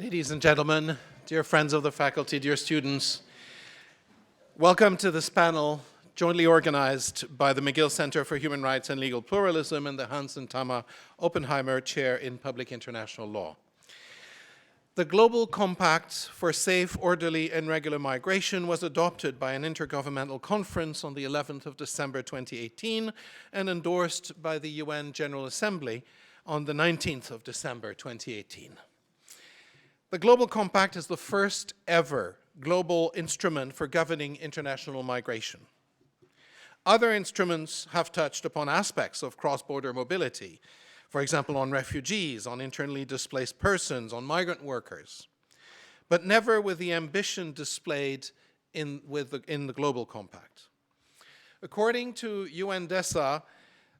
Ladies and gentlemen, dear friends of the faculty, dear students, welcome to this panel jointly organized by the McGill Center for Human Rights and Legal Pluralism and the Hans and Tamar Oppenheimer Chair in Public International Law. The Global Compact for Safe, Orderly, and Regular Migration was adopted by an intergovernmental conference on the 11th of December 2018 and endorsed by the UN General Assembly on the 19th of December 2018. The Global Compact is the first ever global instrument for governing international migration. Other instruments have touched upon aspects of cross-border mobility, for example, on refugees, on internally displaced persons, on migrant workers, but never with the ambition displayed in the Global Compact. According to UNDESA,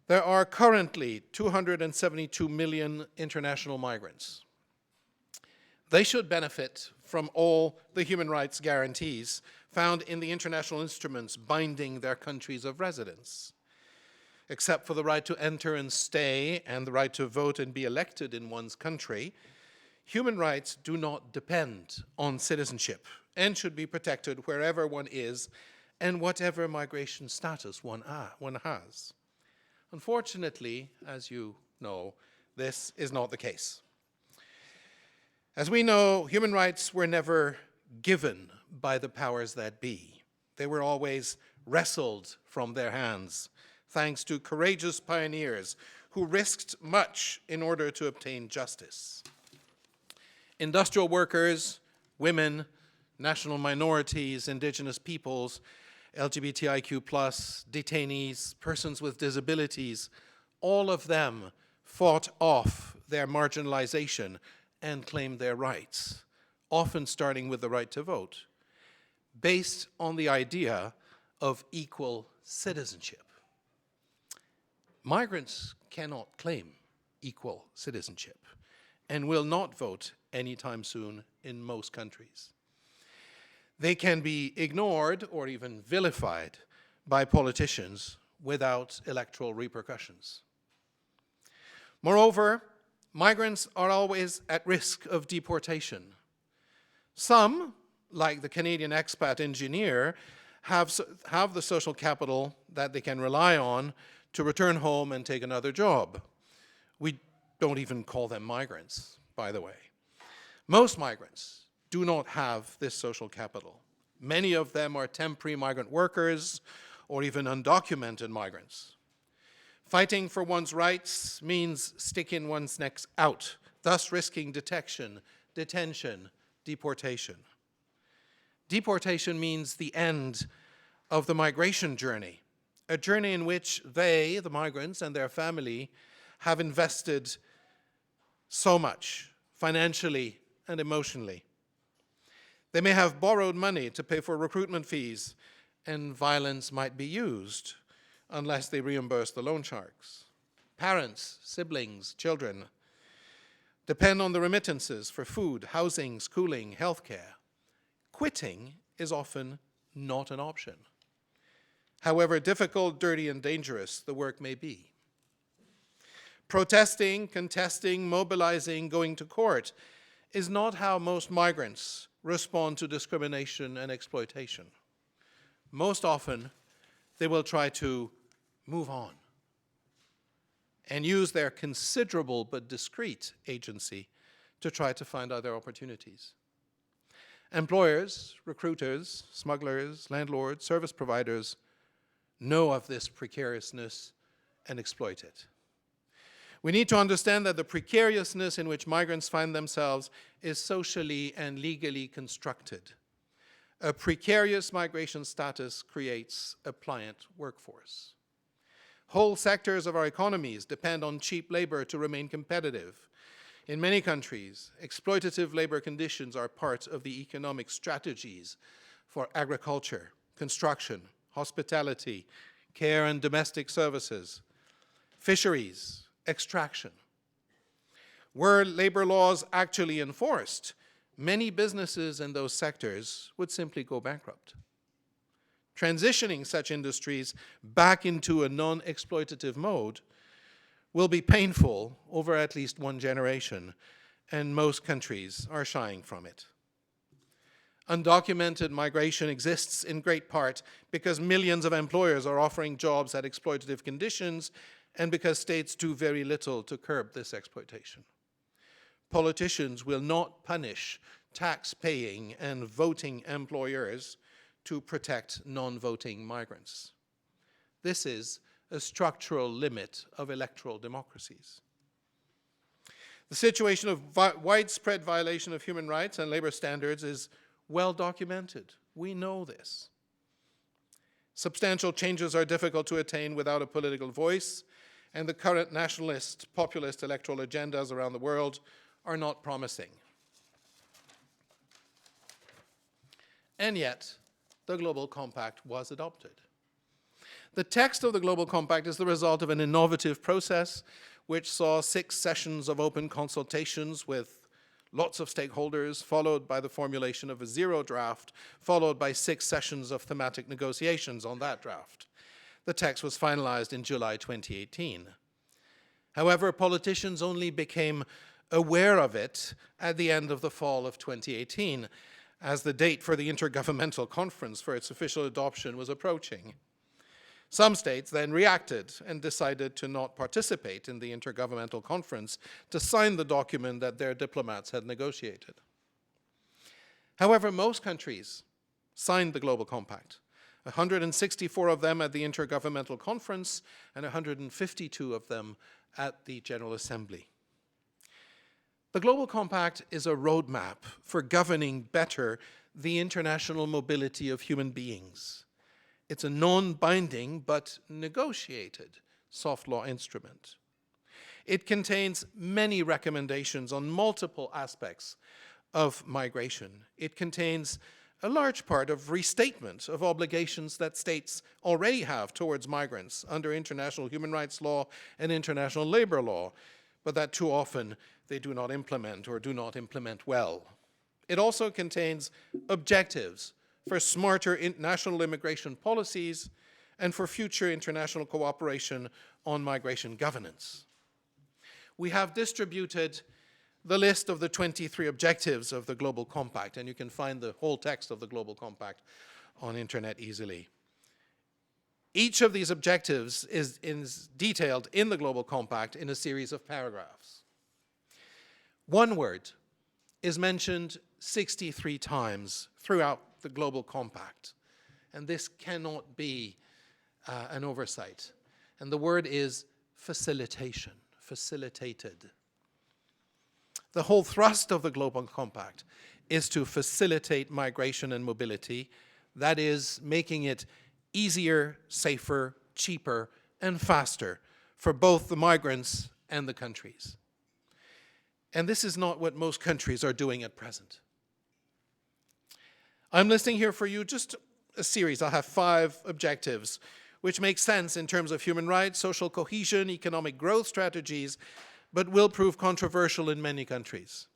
there are currently 272 million international migrants. They should benefit from all the human rights guarantees found in the international instruments binding their countries of residence. Except for the right to enter and stay and the right to vote and be elected in one's country, human rights do not depend on citizenship and should be protected wherever one is and whatever migration status one has. Unfortunately, as you know, this is not the case. As we know, human rights were never given by the powers that be. They were always wrestled from their hands, thanks to courageous pioneers who risked much in order to obtain justice. Industrial workers, women, national minorities, indigenous peoples, LGBTIQ+, detainees, persons with disabilities, all of them fought off their marginalization and claim their rights, often starting with the right to vote, based on the idea of equal citizenship. Migrants cannot claim equal citizenship and will not vote anytime soon in most countries. They can be ignored or even vilified by politicians without electoral repercussions. Moreover, migrants are always at risk of deportation. Some, like the Canadian expat engineer, have the social capital that they can rely on to return home and take another job. We don't even call them migrants, by the way. Most migrants do not have this social capital. Many of them are temporary migrant workers or even undocumented migrants. Fighting for one's rights means sticking one's neck out, thus risking detection, detention, deportation. Deportation means the end of the migration journey, a journey in which they, the migrants and their family, have invested so much, financially and emotionally. They may have borrowed money to pay for recruitment fees, and violence might be used unless they reimburse the loan sharks. Parents, siblings, children depend on the remittances for food, housing, schooling, healthcare. Quitting is often not an option, however difficult, dirty, and dangerous the work may be. Protesting, contesting, mobilizing, going to court is not how most migrants respond to discrimination and exploitation. Most often, they will try to move on and use their considerable but discreet agency to try to find other opportunities. Employers, recruiters, smugglers, landlords, service providers know of this precariousness and exploit it. We need to understand that the precariousness in which migrants find themselves is socially and legally constructed. A precarious migration status creates a pliant workforce. Whole sectors of our economies depend on cheap labor to remain competitive. In many countries, exploitative labor conditions are part of the economic strategies for agriculture, construction, hospitality, care and domestic services, fisheries, extraction. Were labor laws actually enforced, many businesses in those sectors would simply go bankrupt. Transitioning such industries back into a non-exploitative mode will be painful over at least one generation and most countries are shying from it. Undocumented migration exists in great part because millions of employers are offering jobs at exploitative conditions and because states do very little to curb this exploitation. Politicians will not punish tax-paying and voting employers to protect non-voting migrants. This is a structural limit of electoral democracies. The situation of widespread violation of human rights and labor standards is well documented. We know this. Substantial changes are difficult to attain without a political voice, and the current nationalist, populist electoral agendas around the world are not promising. And yet, the Global Compact was adopted. The text of the Global Compact is the result of an innovative process which saw 6 sessions of open consultations with lots of stakeholders, followed by the formulation of a 0 draft, followed by 6 sessions of thematic negotiations on that draft. The text was finalized in July 2018. However, politicians only became aware of it at the end of the fall of 2018, as the date for the Intergovernmental Conference for its official adoption was approaching. Some states then reacted and decided to not participate in the Intergovernmental Conference to sign the document that their diplomats had negotiated. However, most countries signed the Global Compact, 164 of them at the Intergovernmental Conference and 152 of them at the General Assembly. The Global Compact is a roadmap for governing better the international mobility of human beings. It's a non-binding but negotiated soft law instrument. It contains many recommendations on multiple aspects of migration. It contains a large part of restatement of obligations that states already have towards migrants under international human rights law and international labor law, but that too often they do not implement or do not implement well. It also contains objectives for smarter national immigration policies and for future international cooperation on migration governance. We have distributed the list of the 23 objectives of the Global Compact, and you can find the whole text of the Global Compact on internet easily. Each of these objectives is detailed in the Global Compact in a series of paragraphs. One word is mentioned 63 times throughout the Global Compact, and this cannot be an oversight. And the word is facilitation, facilitated. The whole thrust of the Global Compact is to facilitate migration and mobility, that is, making it easier, safer, cheaper, and faster for both the migrants and the countries. And this is not what most countries are doing at present. I'm listing here for you just a series. I'll have 5 objectives, which make sense in terms of human rights, social cohesion, economic growth strategies, but will prove controversial in many countries.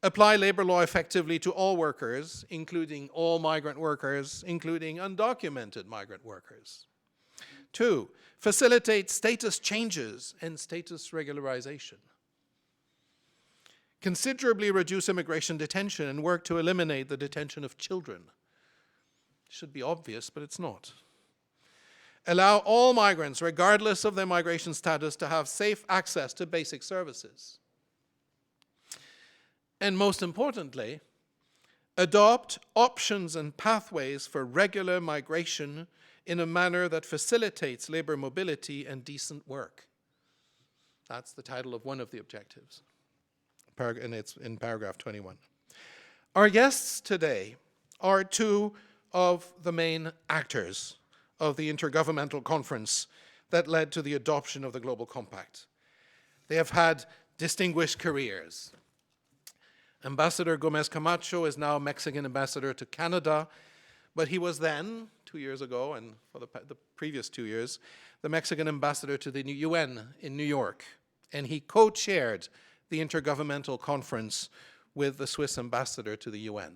Apply labor law effectively to all workers, including all migrant workers, including undocumented migrant workers. 2, facilitate status changes and status regularization. Considerably reduce immigration detention and work to eliminate the detention of children. It should be obvious, but it's not. Allow all migrants, regardless of their migration status, to have safe access to basic services. And most importantly, adopt options and pathways for regular migration in a manner that facilitates labor mobility and decent work. That's the title of one of the objectives, and it's in paragraph 21. Our guests today are 2 of the main actors of the Intergovernmental Conference that led to the adoption of the Global Compact. They have had distinguished careers. Ambassador Gómez Camacho is now Mexican ambassador to Canada, but he was then, 2 years ago, and for the previous 2 years, the Mexican ambassador to the UN in New York. And he co-chaired the Intergovernmental Conference with the Swiss ambassador to the UN.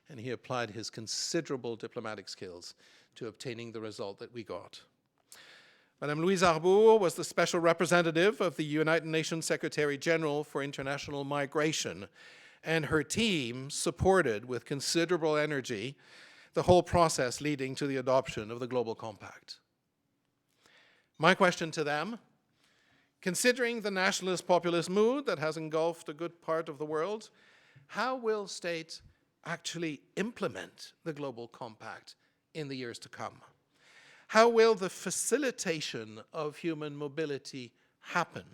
And he applied his considerable diplomatic skills to obtaining the result that we got. Madame Louise Arbour was the special representative of the United Nations Secretary General for International Migration, and her team supported with considerable energy the whole process leading to the adoption of the Global Compact. My question to them, considering the nationalist populist mood that has engulfed a good part of the world, how will states actually implement the Global Compact in the years to come? How will the facilitation of human mobility happen?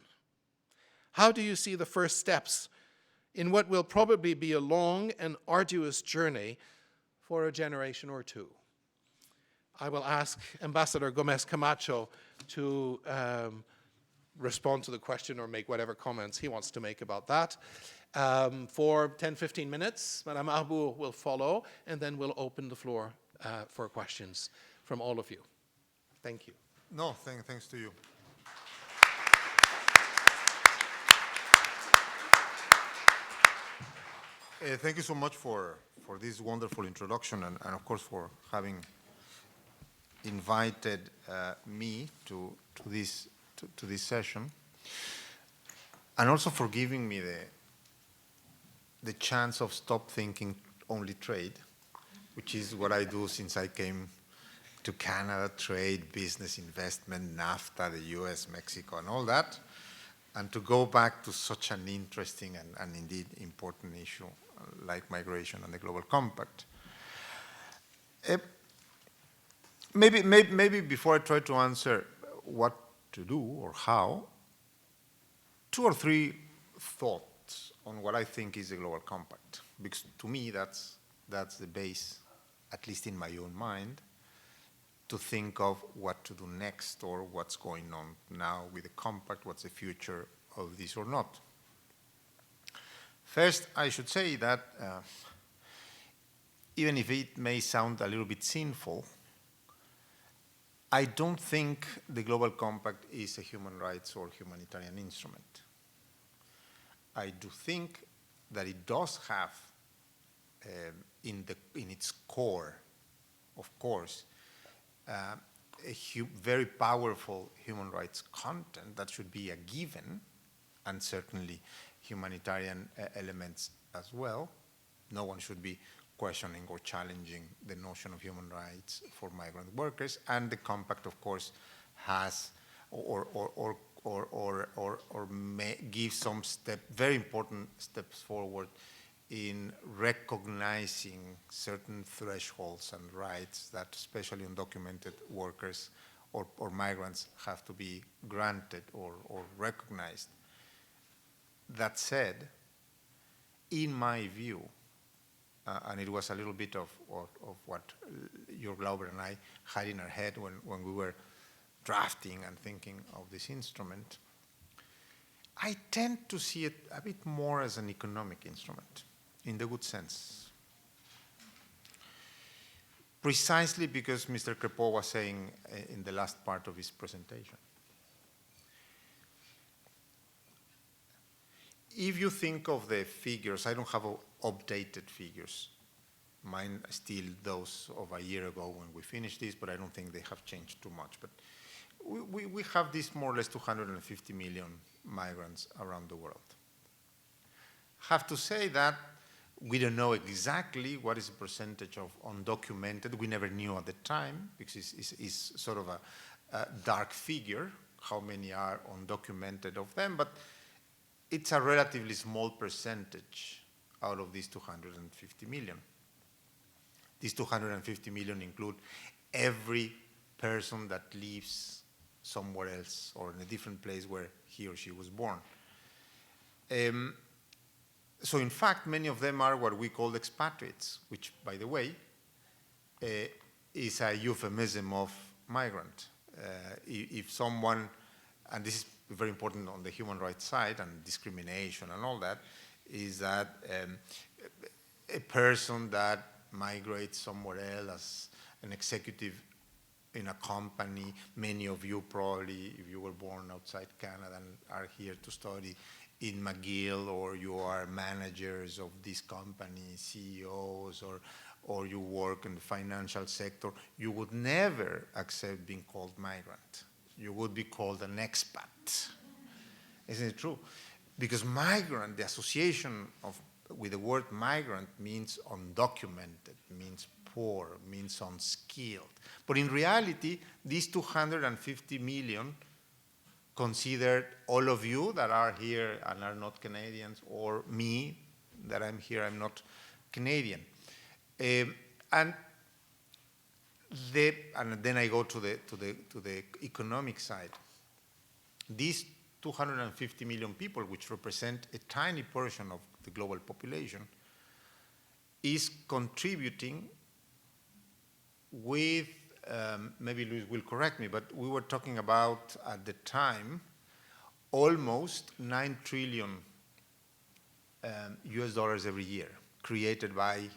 How do you see the first steps in what will probably be a long and arduous journey for a generation or two? I will ask Ambassador Gómez Camacho to respond to the question or make whatever comments he wants to make about that. For 10-15 minutes, Madame Arbour will follow, and then we'll open the floor for questions from all of you. Thank you. No, thanks to you. Thank you so much for this wonderful introduction and of course for having invited me to this session, and also for giving me the chance of stop thinking only trade, which is what I do since I came to Canada: trade, business, investment, NAFTA, the US, Mexico, and all that, and to go back to such an interesting and indeed important issue like migration and the Global Compact. Maybe before I try to answer what to do or how, 2 or 3 thoughts on what I think is the Global Compact, because to me that's the base, at least in my own mind, to think of what to do next or what's going on now with the compact, what's the future of this or not. First, I should say that even if it may sound a little bit sinful, I don't think the Global Compact is a human rights or humanitarian instrument. I do think that it does have in its core, of course, a very powerful human rights content that should be a given, and certainly humanitarian elements as well. No one should be questioning or challenging the notion of human rights for migrant workers, and the compact, of course, has give some very important steps forward in recognizing certain thresholds and rights that, especially undocumented workers or migrants, have to be granted or recognized. That said, in my view, and it was a little bit of what Jörg Glauber and I had in our head when we were drafting and thinking of this instrument, I tend to see it a bit more as an economic instrument, in the good sense. Precisely because Mr. Crépeau was saying in the last part of his presentation. If you think of the figures, I don't have updated figures. Mine are still those of a year ago when we finished this, but I don't think they have changed too much. But we have this more or less 250 million migrants around the world. Have to say that we don't know exactly what is the percentage of undocumented. We never knew at the time, because it's sort of a dark figure, how many are undocumented of them, but it's a relatively small percentage out of these 250 million. These 250 million include every person that lives somewhere else or in a different place where he or she was born. So in fact, many of them are what we call expatriates, which, by the way, is a euphemism of migrant. If someone, and this is very important on the human rights side and discrimination and all that, is that a person that migrates somewhere else as an executive in a company, many of you probably, if you were born outside Canada and are here to study in McGill, or you are managers of this company, CEOs, or you work in the financial sector, you would never accept being called migrant. you would be called an expat. Isn't it true? Because migrant, the association with the word migrant means undocumented, means poor, means unskilled. But in reality, these 250 million considered all of you that are here and are not Canadians, or me that I'm here, I'm not Canadian. And then I go to the economic side. These 250 million people, which represent a tiny portion of the global population, is contributing with, maybe Luis will correct me, but we were talking about, at the time, almost 9 trillion US dollars every year, created by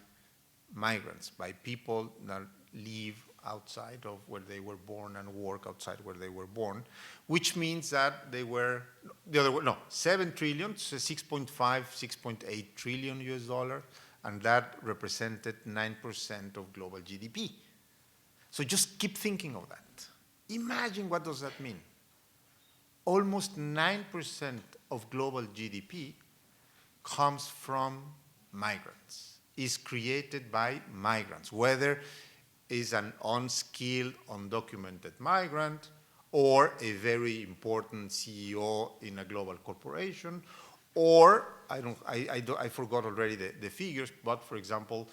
migrants, by people that live outside of where they were born and work outside where they were born, which means that they were, 7 trillion, so 6.5, 6.8 trillion US dollars, and that represented 9% of global GDP. So just keep thinking of that. Imagine what does that mean. Almost 9% of global GDP comes from migrants, is created by migrants, whether is an unskilled, undocumented migrant, or a very important CEO in a global corporation, or I forgot already the figures, but for example,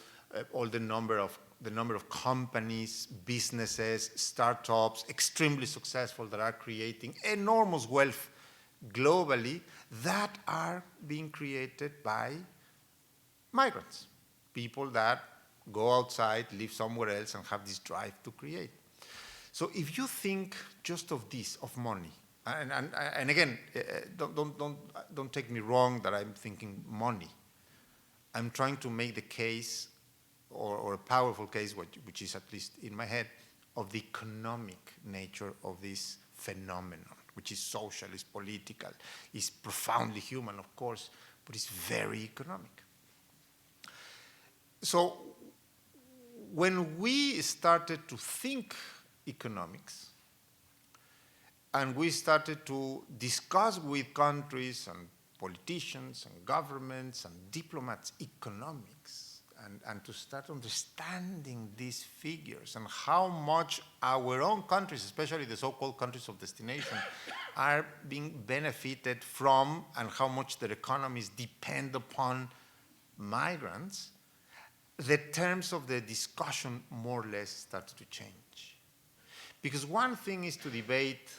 all the number of companies, businesses, startups, extremely successful, that are creating enormous wealth globally, that are being created by migrants, people that go outside, live somewhere else, and have this drive to create. So if you think just of this, of money, and again, don't take me wrong that I'm thinking money. I'm trying to make the case, or a powerful case, which is at least in my head, of the economic nature of this phenomenon, which is social, is political, is profoundly human, of course, but it's very economic. So when we started to think economics, and we started to discuss with countries and politicians and governments and diplomats economics, and to start understanding these figures and how much our own countries, especially the so-called countries of destination, are being benefited from, and how much their economies depend upon migrants, the terms of the discussion more or less started to change. Because one thing is to debate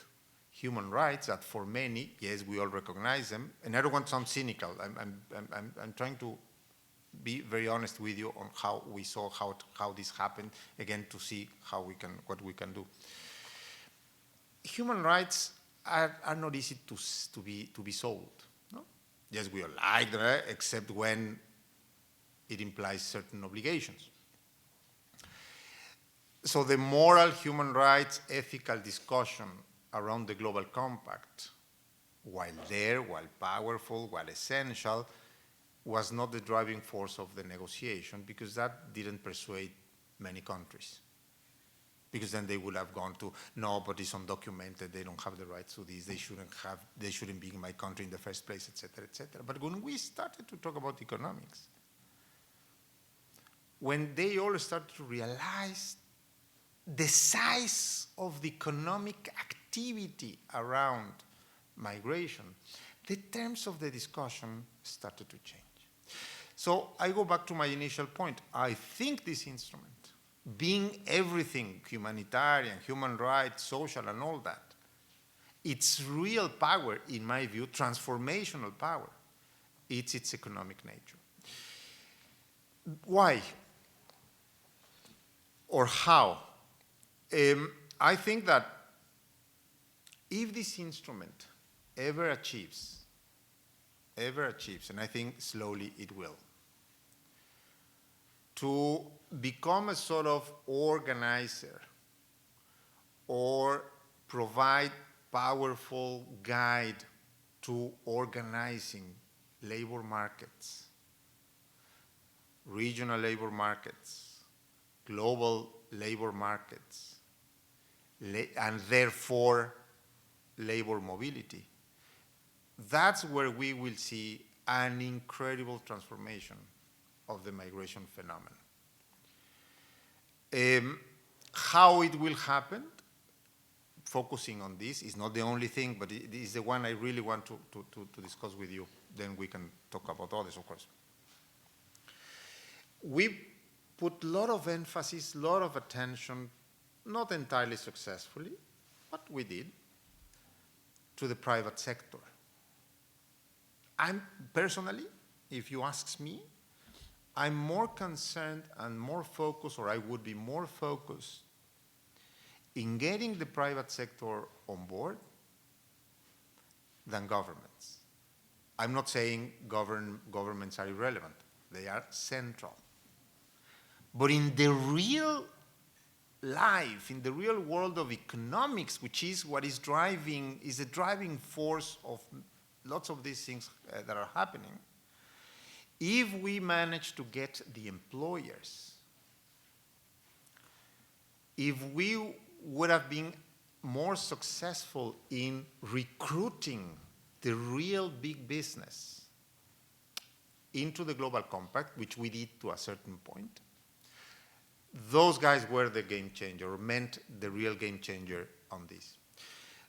human rights, that for many, yes, we all recognize them, and I don't want to sound cynical. I'm trying to be very honest with you on how we saw how this happened, again, to see what we can do. Human rights are not easy to be sold. No? Yes, we all like them, except when it implies certain obligations. So the moral, human rights, ethical discussion around the global compact, while powerful, while essential, was not the driving force of the negotiation, because that didn't persuade many countries. Because then they would have gone to, no, but it's undocumented, they don't have the rights to this, they shouldn't be in my country in the first place, etc., etc. But when we started to talk about economics, when they all started to realize the size of the economic activity around migration, the terms of the discussion started to change. So I go back to my initial point. I think this instrument, being everything, humanitarian, human rights, social, and all that, its real power, in my view, transformational power, it's its economic nature. Why? Or how? I think that if this instrument ever achieves, and I think slowly it will, to become a sort of organizer or provide powerful guide to organizing labor markets, regional labor markets, global labor markets, and therefore labor mobility, that's where we will see an incredible transformation of the migration phenomenon. How it will happen, focusing on this, is not the only thing, but it is the one I really want to discuss with you. Then we can talk about others, of course. We put a lot of emphasis, a lot of attention, not entirely successfully, but we did, to the private sector. I'm personally, if you ask me, I'm more concerned and more focused, or I would be more focused in getting the private sector on board than governments. I'm not saying governments are irrelevant. They are central. But in the real life, in the real world of economics, which is what is driving, is the driving force of lots of these things that are happening, if we manage to get the employers, if we would have been more successful in recruiting the real big business into the global compact, which we did to a certain point, those guys were the game changer, or meant the real game changer on this.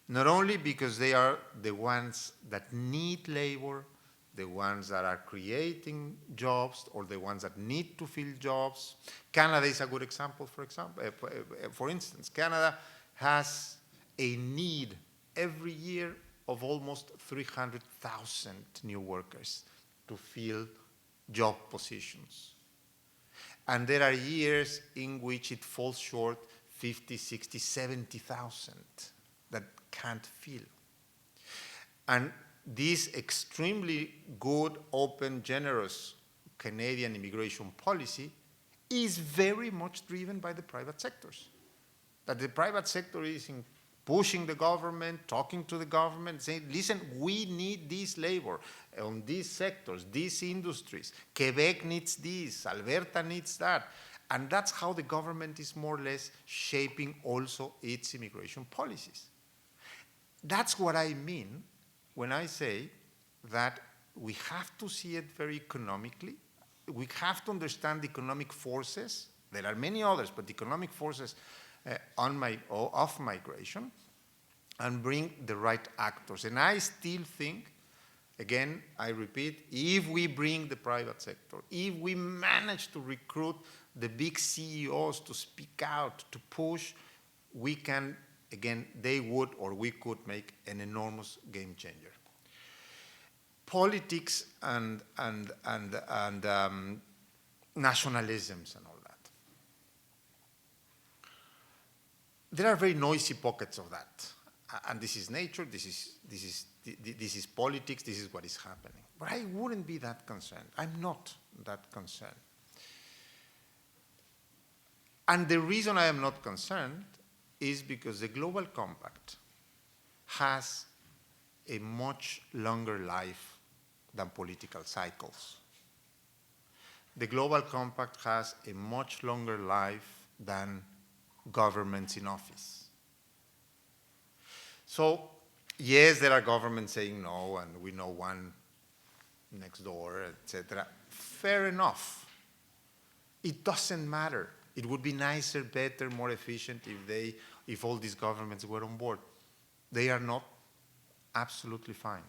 Not only because they are the ones that need labor, the ones that are creating jobs, or the ones that need to fill jobs. Canada is a good example, for instance. Canada has a need every year of almost 300,000 new workers to fill job positions. And there are years in which it falls short 50, 60, 70,000 that can't fill. And this extremely good, open, generous Canadian immigration policy is very much driven by the private sectors. That the private sector is in pushing the government, talking to the government, saying, listen, we need this labor on these sectors, these industries. Quebec needs this, Alberta needs that. And that's how the government is more or less shaping also its immigration policies. That's what I mean when I say that we have to see it very economically. We have to understand the economic forces. There are many others, but economic forces of migration, and bring the right actors. And I still think, again, I repeat, if we bring the private sector, if we manage to recruit the big CEOs to speak out, to push, we can, again, they would or we could make an enormous game changer. Politics and nationalisms and all that. There are very noisy pockets of that. And this is nature, this is politics, this is what is happening. But I wouldn't be that concerned. I'm not that concerned. And the reason I am not concerned is because the Global Compact has a much longer life than political cycles. The Global Compact has a much longer life than governments in office. So, yes, there are governments saying no, and we know one next door, etc. Fair enough. It doesn't matter. It would be nicer, better, more efficient if all these governments were on board. They are not. Absolutely fine.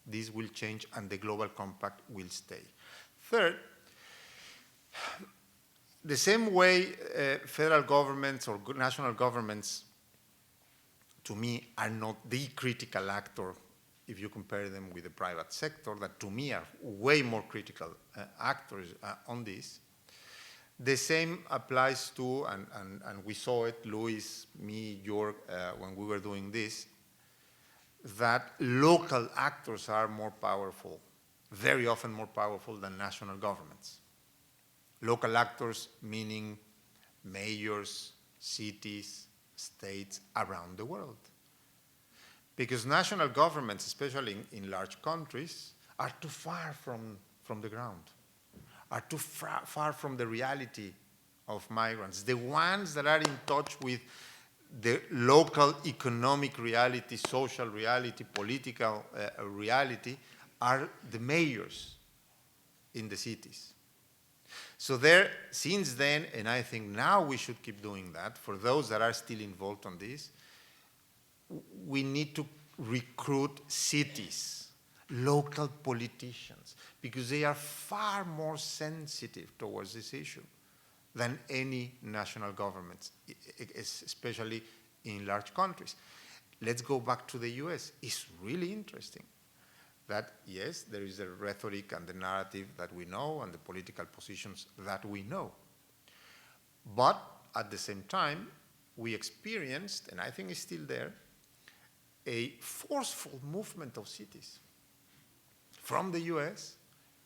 This will change, and the Global Compact will stay. Third, the same way federal governments or national governments, to me, are not the critical actor if you compare them with the private sector, that to me are way more critical actors on this. The same applies to, and we saw it, Louise, me, Jörg, when we were doing this, that local actors are more powerful, very often more powerful than national governments. Local actors meaning mayors, cities, states around the world. Because national governments, especially in large countries, are too far from the ground, are too far from the reality of migrants. The ones that are in touch with the local economic reality, social reality, political reality are the mayors in the cities. So there, since then, and I think now we should keep doing that, for those that are still involved on this, we need to recruit cities, local politicians, because they are far more sensitive towards this issue than any national governments, especially in large countries. Let's go back to the US. It's really interesting that, yes, there is a rhetoric and the narrative that we know and the political positions that we know. But at the same time, we experienced, and I think it's still there, a forceful movement of cities from the US,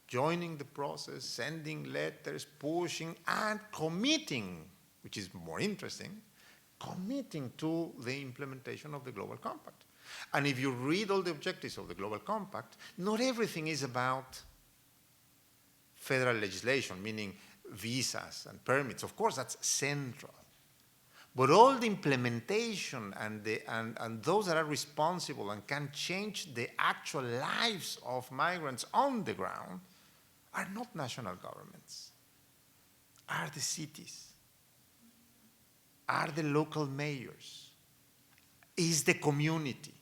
joining the process, sending letters, pushing, and committing, which is more interesting, committing to the implementation of the Global Compact. And if you read all the objectives of the Global Compact, not everything is about federal legislation, meaning visas and permits. Of course, that's central. But all the implementation and those that are responsible and can change the actual lives of migrants on the ground are not national governments, are the cities, are the local mayors, is the community.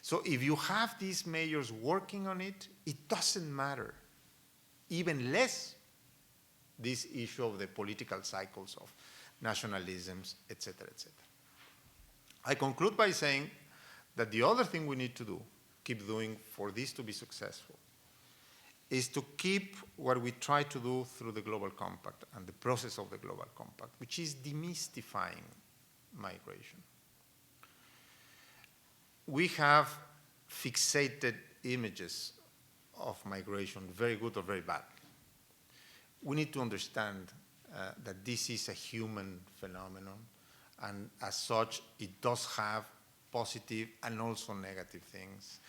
So if you have these mayors working on it, it doesn't matter, even less this issue of the political cycles of nationalisms, etc., etc. I conclude by saying that the other thing we need to do, keep doing for this to be successful, is to keep what we try to do through the Global Compact and the process of the Global Compact, which is demystifying migration. We have fixated images of migration, very good or very bad. We need to understand that this is a human phenomenon, and as such, it does have positive and also negative things,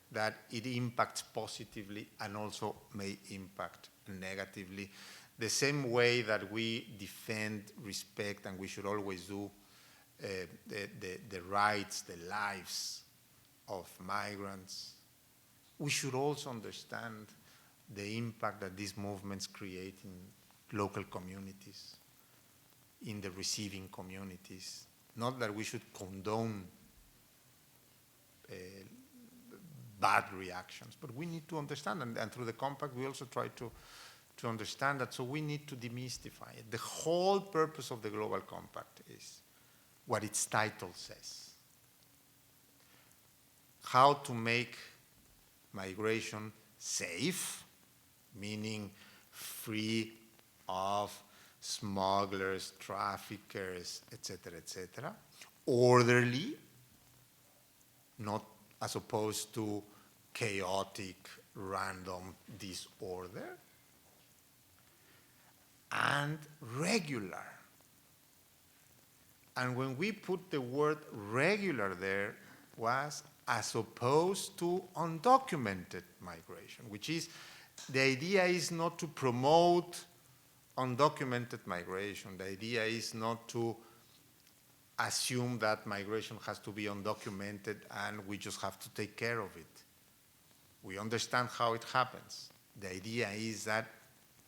that it impacts positively and also may impact negatively. The same way that we defend, respect, and we should always do the rights, the lives of migrants, we should also understand the impact that these movements create in local communities, in the receiving communities. Not that we should condone bad reactions, but we need to understand, and through the compact we also try to understand that, so we need to demystify it. The whole purpose of the Global Compact is what its title says: how to make migration safe, meaning free of smugglers, traffickers, etc., orderly, not as opposed to chaotic, random disorder, and regular. And when we put the word regular there, was as opposed to undocumented migration, which is, the idea is not to promote undocumented migration. The idea is not to assume that migration has to be undocumented and we just have to take care of it. We understand how it happens. The idea is that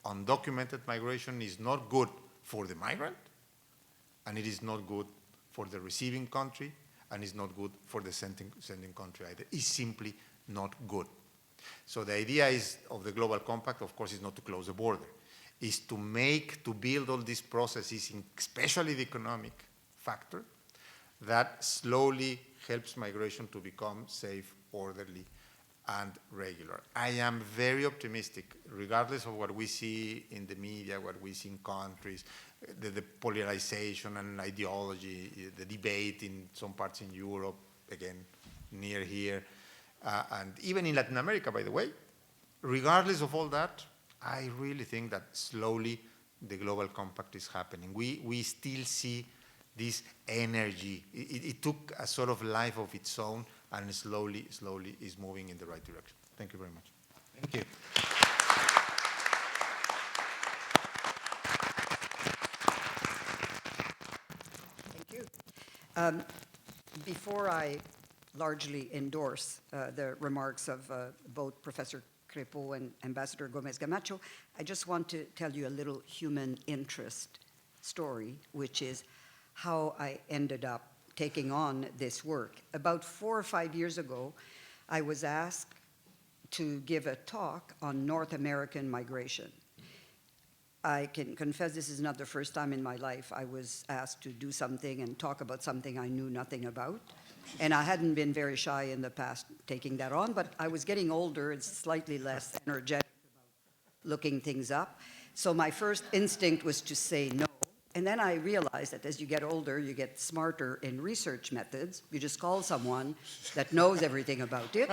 undocumented migration is not good for the migrant, and it is not good for the receiving country, and is not good for the sending country either. It's simply not good. So the idea is of the Global Compact, of course, is not to close the border. Is to build all these processes, especially the economic factor, that slowly helps migration to become safe, orderly, and regular. I am very optimistic, regardless of what we see in the media, what we see in countries, the polarization and ideology, the debate in some parts in Europe, again, near here, and even in Latin America, by the way. Regardless of all that, I really think that slowly the Global Compact is happening. We still see this energy. It took a sort of life of its own, and slowly is moving in the right direction. Thank you very much. Thank you. Thank you. Before I largely endorse the remarks of both Professor Crépeau and Ambassador Gómez Camacho, I just want to tell you a little human interest story, which is how I ended up taking on this work. About 4 or 5 years ago, I was asked to give a talk on North American migration. I can confess this is not the first time in my life I was asked to do something and talk about something I knew nothing about. And I hadn't been very shy in the past taking that on, but I was getting older and slightly less energetic about looking things up. So my first instinct was to say no. And then I realized that as you get older, you get smarter in research methods. You just call someone that knows everything about it.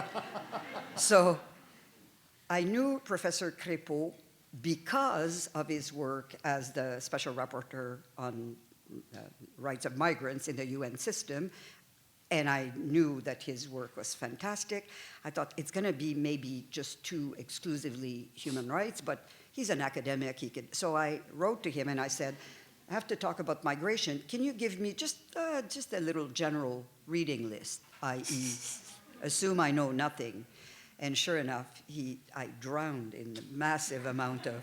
So I knew Professor Crépeau because of his work as the Special Rapporteur on Rights of Migrants in the UN system, and I knew that his work was fantastic. I thought it's going to be maybe just too exclusively human rights, but he's an academic. So I wrote to him and I said, I have to talk about migration. Can you give me just a little general reading list, i.e., assume I know nothing? And sure enough, I drowned in the massive amount of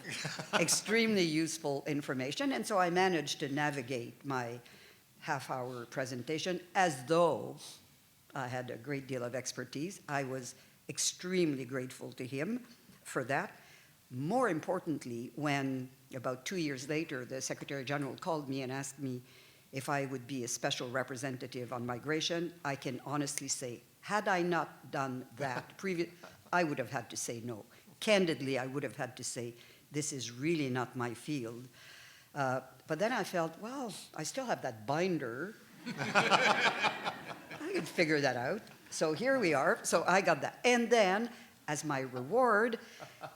extremely useful information. And so I managed to navigate my half-hour presentation as though I had a great deal of expertise. I was extremely grateful to him for that. More importantly, when about 2 years later, the Secretary General called me and asked me if I would be a special representative on migration, I can honestly say, had I not done that I would have had to say no. Candidly, I would have had to say, this is really not my field. But then I felt, well, I still have that binder. I could figure that out. So here we are. So I got that. And then, as my reward,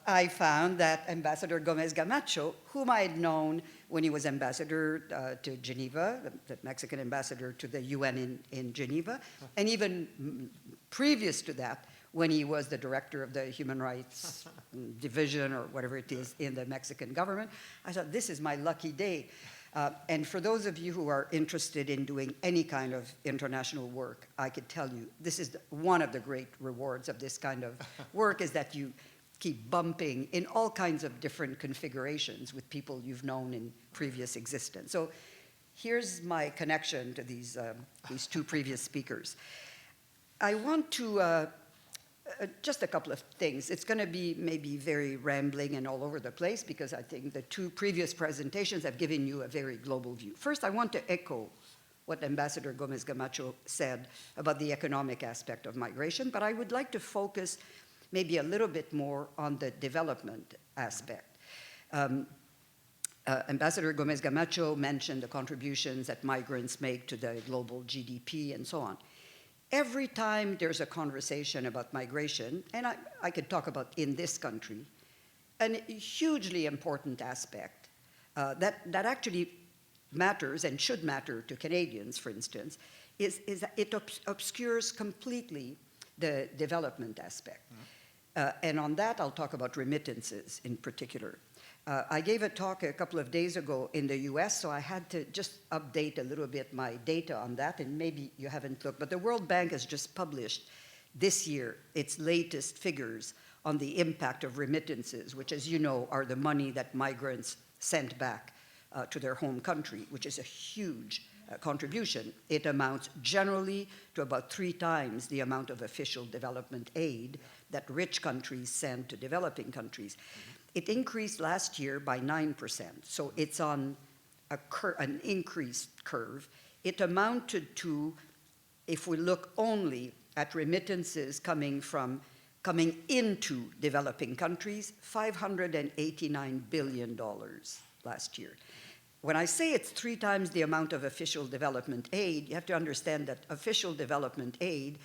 I found that Ambassador Gómez Camacho, whom I had known when he was ambassador to Geneva, the Mexican ambassador to the UN in Geneva, and even previous to that, when he was the director of the Human Rights Division or whatever it is in the Mexican government. I thought, this is my lucky day. And for those of you who are interested in doing any kind of international work, I could tell you, this is one of the great rewards of this kind of work, is that you keep bumping in all kinds of different configurations with people you've known in previous existence. So here's my connection to these two previous speakers. I want to just a couple of things. It's going to be maybe very rambling and all over the place because I think the two previous presentations have given you a very global view. First, I want to echo what Ambassador Gómez Camacho said about the economic aspect of migration, but I would like to focus maybe a little bit more on the development aspect. Ambassador Gómez Camacho mentioned the contributions that migrants make to the global GDP and so on. Every time there's a conversation about migration, and I could talk about in this country, a hugely important aspect that actually matters and should matter to Canadians, for instance, is that it obscures completely the development aspect. And on that, I'll talk about remittances in particular. I gave a talk a couple of days ago in the US, so I had to just update a little bit my data on that, and maybe you haven't looked, but the World Bank has just published this year its latest figures on the impact of remittances, which, as you know, are the money that migrants sent back to their home country, which is a huge contribution. It amounts generally to about 3 times the amount of official development aid that rich countries send to developing countries. It increased last year by 9%, so it's on an increased curve. It amounted to, if we look only at remittances coming into developing countries, $589 billion last year. When I say it's 3 times the amount of official development aid, you have to understand that official development aid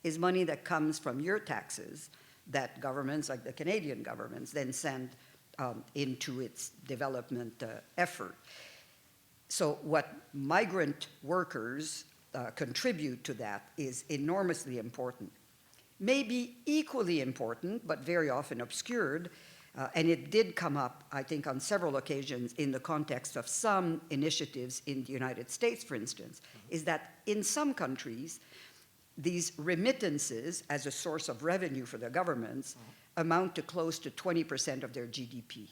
is money that comes from your taxes that governments, like the Canadian governments, then send into its development effort. So what migrant workers contribute to that is enormously important. Maybe equally important, but very often obscured, And it did come up, I think, on several occasions in the context of some initiatives in the United States, for instance, is that in some countries, these remittances as a source of revenue for the governments amount to close to 20% of their GDP.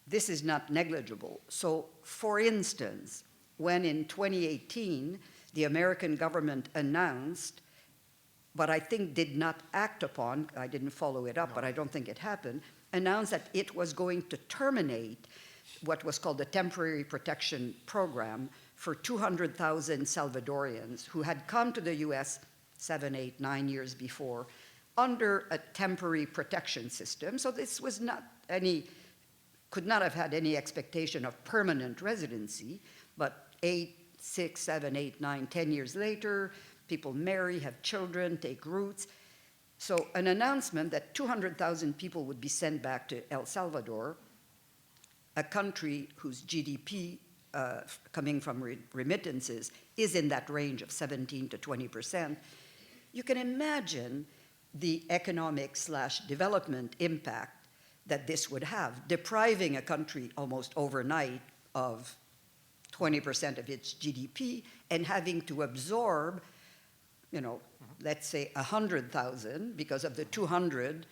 This is not negligible. So, for instance, when in 2018, the American government announced, but I think did not act upon, I didn't follow it up, but I don't think it happened, announced that it was going to terminate what was called the Temporary Protection Program for 200,000 Salvadorians who had come to the US 7, 8, 9 years before under a temporary protection system. So this was not could not have had any expectation of permanent residency, but 8, 6, 7, 8, 9, 10 years later, people marry, have children, take roots. So an announcement that 200,000 people would be sent back to El Salvador, a country whose GDP coming from remittances is in that range of 17 to 20%, you can imagine the economic/development impact that this would have, depriving a country almost overnight of 20% of its GDP and having to absorb, let's say 100,000, because of the 200,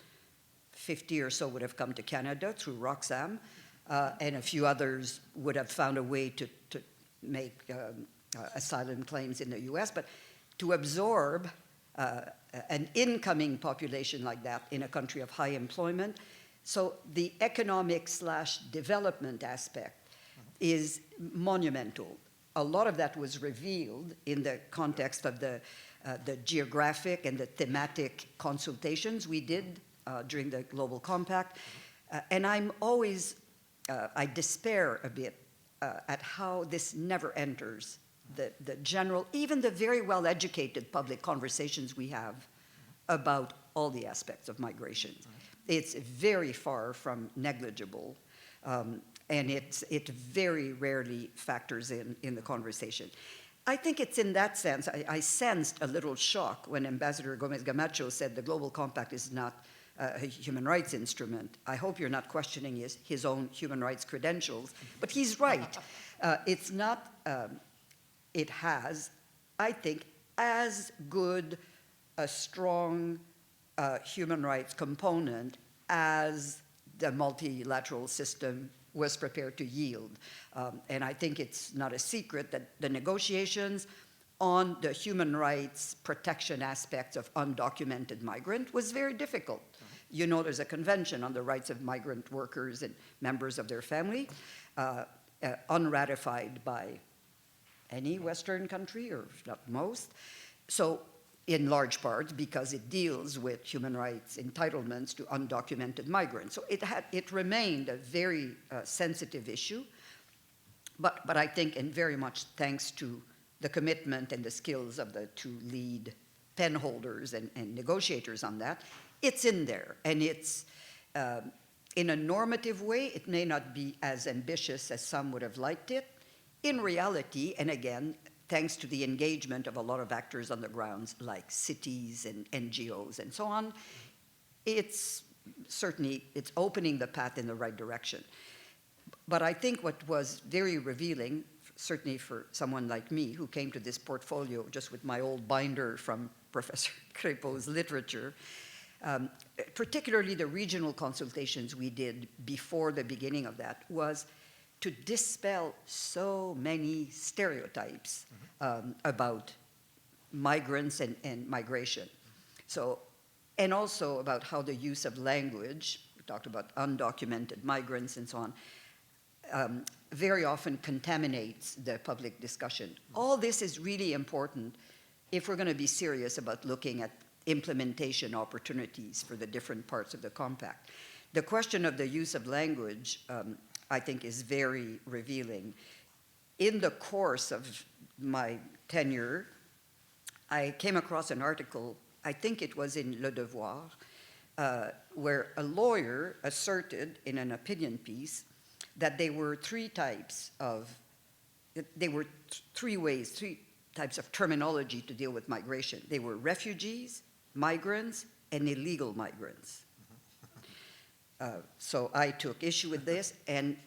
50 or so would have come to Canada through Roxham, and a few others would have found a way to make asylum claims in the US, but to absorb an incoming population like that in a country of high employment. So the economic/development aspect is monumental. A lot of that was revealed in the context of the geographic and the thematic consultations we did during the Global Compact. And I'm always, I despair a bit at how this never enters the general, even the very well-educated public conversations we have about all the aspects of migration. It's very far from negligible, and it very rarely factors in the conversation. I think it's in that sense, I sensed a little shock when Ambassador Gómez Camacho said the Global Compact is not a human rights instrument. I hope you're not questioning his own human rights credentials, but he's right. It's not, it has, I think, as good a strong human rights component as the multilateral system was prepared to yield. And I think it's not a secret that the negotiations on the human rights protection aspects of undocumented migrant was very difficult. You know, there's a convention on the rights of migrant workers and members of their family, unratified by any Western country, or if not most. So in large part because it deals with human rights entitlements to undocumented migrants. So it remained a very sensitive issue, but I think, and very much thanks to the commitment and the skills of the two lead pen holders and negotiators on that, it's in there. And it's, in a normative way, it may not be as ambitious as some would have liked it. In reality, and again, thanks to the engagement of a lot of actors on the grounds, like cities and NGOs and so on, it's opening the path in the right direction. But I think what was very revealing, certainly for someone like me who came to this portfolio just with my old binder from Professor Crépeau's literature, particularly the regional consultations we did before the beginning of that, was to dispel so many stereotypes about migrants and migration. So, and also about how the use of language, we talked about undocumented migrants and so on, very often contaminates the public discussion. All this is really important if we're going to be serious about looking at implementation opportunities for the different parts of the compact. The question of the use of language, I think, is very revealing. In the course of my tenure, I came across an article, I think it was in Le Devoir, where a lawyer asserted in an opinion piece that there were three types of terminology to deal with migration. They were refugees, migrants, and illegal migrants. So I took issue with this, and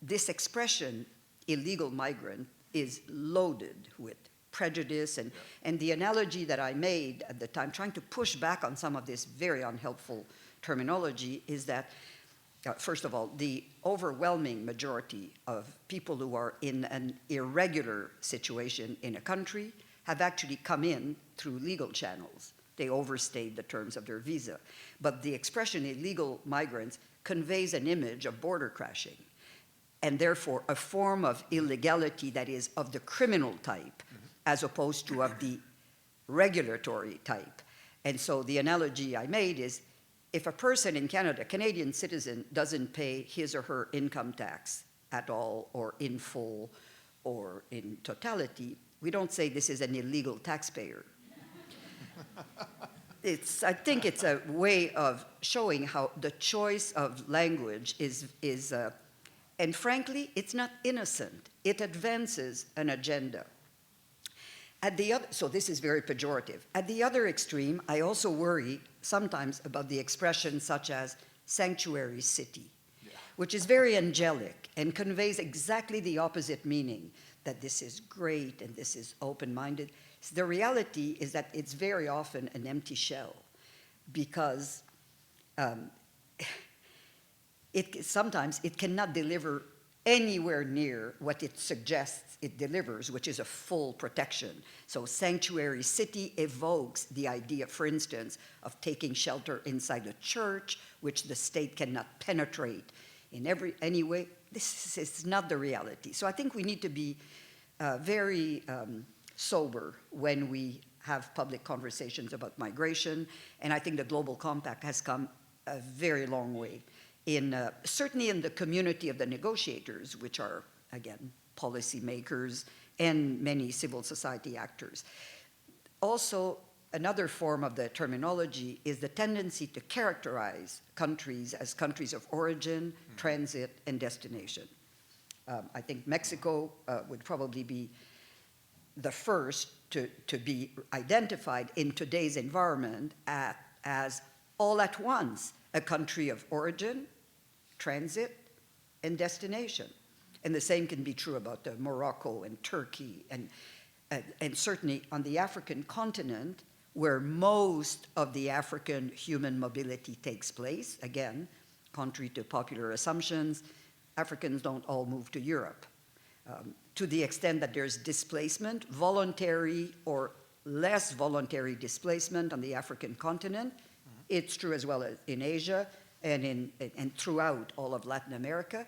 this expression, illegal migrant, is loaded with prejudice, and the analogy that I made at the time, trying to push back on some of this very unhelpful terminology, is that, first of all, the overwhelming majority of people who are in an irregular situation in a country have actually come in through legal channels. They overstayed the terms of their visa. But the expression illegal migrants conveys an image of border crashing, and therefore a form of illegality that is of the criminal type, as opposed to of the regulatory type. And so the analogy I made is, if a person in Canada, a Canadian citizen, doesn't pay his or her income tax at all, or in full, or in totality, we don't say this is an illegal taxpayer. I think it's a way of showing how the choice of language is and frankly, it's not innocent. It advances an agenda. So this is very pejorative. At the other extreme, I also worry sometimes about the expression such as sanctuary city, which is very angelic and conveys exactly the opposite meaning, that this is great and this is open-minded. The reality is that it's very often an empty shell, because sometimes it cannot deliver anywhere near what it suggests it delivers, which is a full protection. So sanctuary city evokes the idea, for instance, of taking shelter inside a church, which the state cannot penetrate in any way. This is not the reality. So I think we need to be very sober when we have public conversations about migration, and I think the Global Compact has come a very long way, certainly in the community of the negotiators, which are, again, policymakers and many civil society actors. Also, another form of the terminology is the tendency to characterize countries as countries of origin, transit, and destination. I think Mexico would probably be the first to be identified in today's environment as all at once a country of origin, transit, and destination. And the same can be true about Morocco and Turkey, and certainly on the African continent, where most of the African human mobility takes place. Again, contrary to popular assumptions, Africans don't all move to Europe. To the extent that there's displacement, voluntary or less voluntary displacement on the African continent, it's true as well as in Asia and throughout all of Latin America.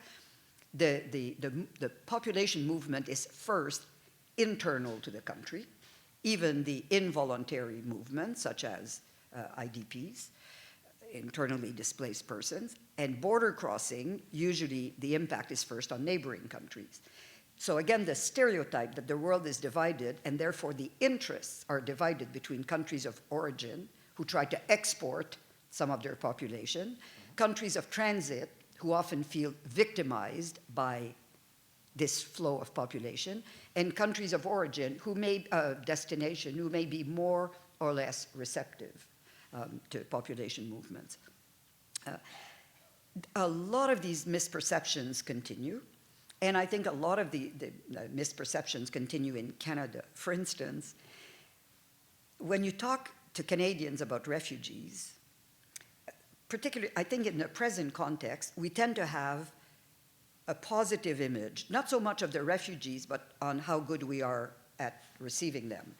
The population movement is first internal to the country. Even the involuntary movements, such as IDPs, internally displaced persons, and border crossing, usually the impact is first on neighboring countries. So again, the stereotype that the world is divided, and therefore the interests are divided between countries of origin, who try to export some of their population, countries of transit, who often feel victimized by this flow of population, and countries of origin, destination, who may be more or less receptive to population movements. A lot of these misperceptions continue, and I think a lot of the misperceptions continue in Canada. For instance, when you talk to Canadians about refugees, particularly, I think in the present context, we tend to have a positive image, not so much of the refugees, but on how good we are at receiving them,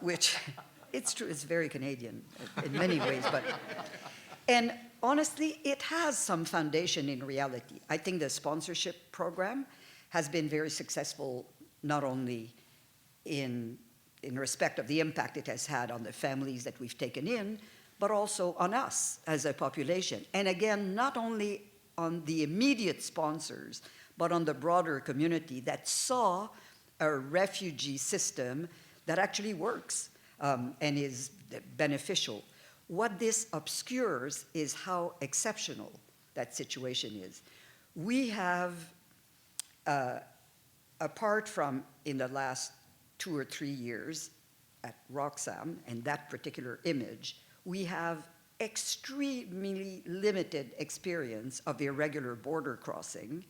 which it's true, it's very Canadian in many ways, and honestly, it has some foundation in reality. I think the sponsorship program has been very successful, not only in respect of the impact it has had on the families that we've taken in, but also on us as a population. And again, not only on the immediate sponsors, but on the broader community that saw a refugee system that actually works and is beneficial. What this obscures is how exceptional that situation is. We have, apart from in the last 2 or 3 years at Roxham and that particular image, we have extremely limited experience of irregular border crossing.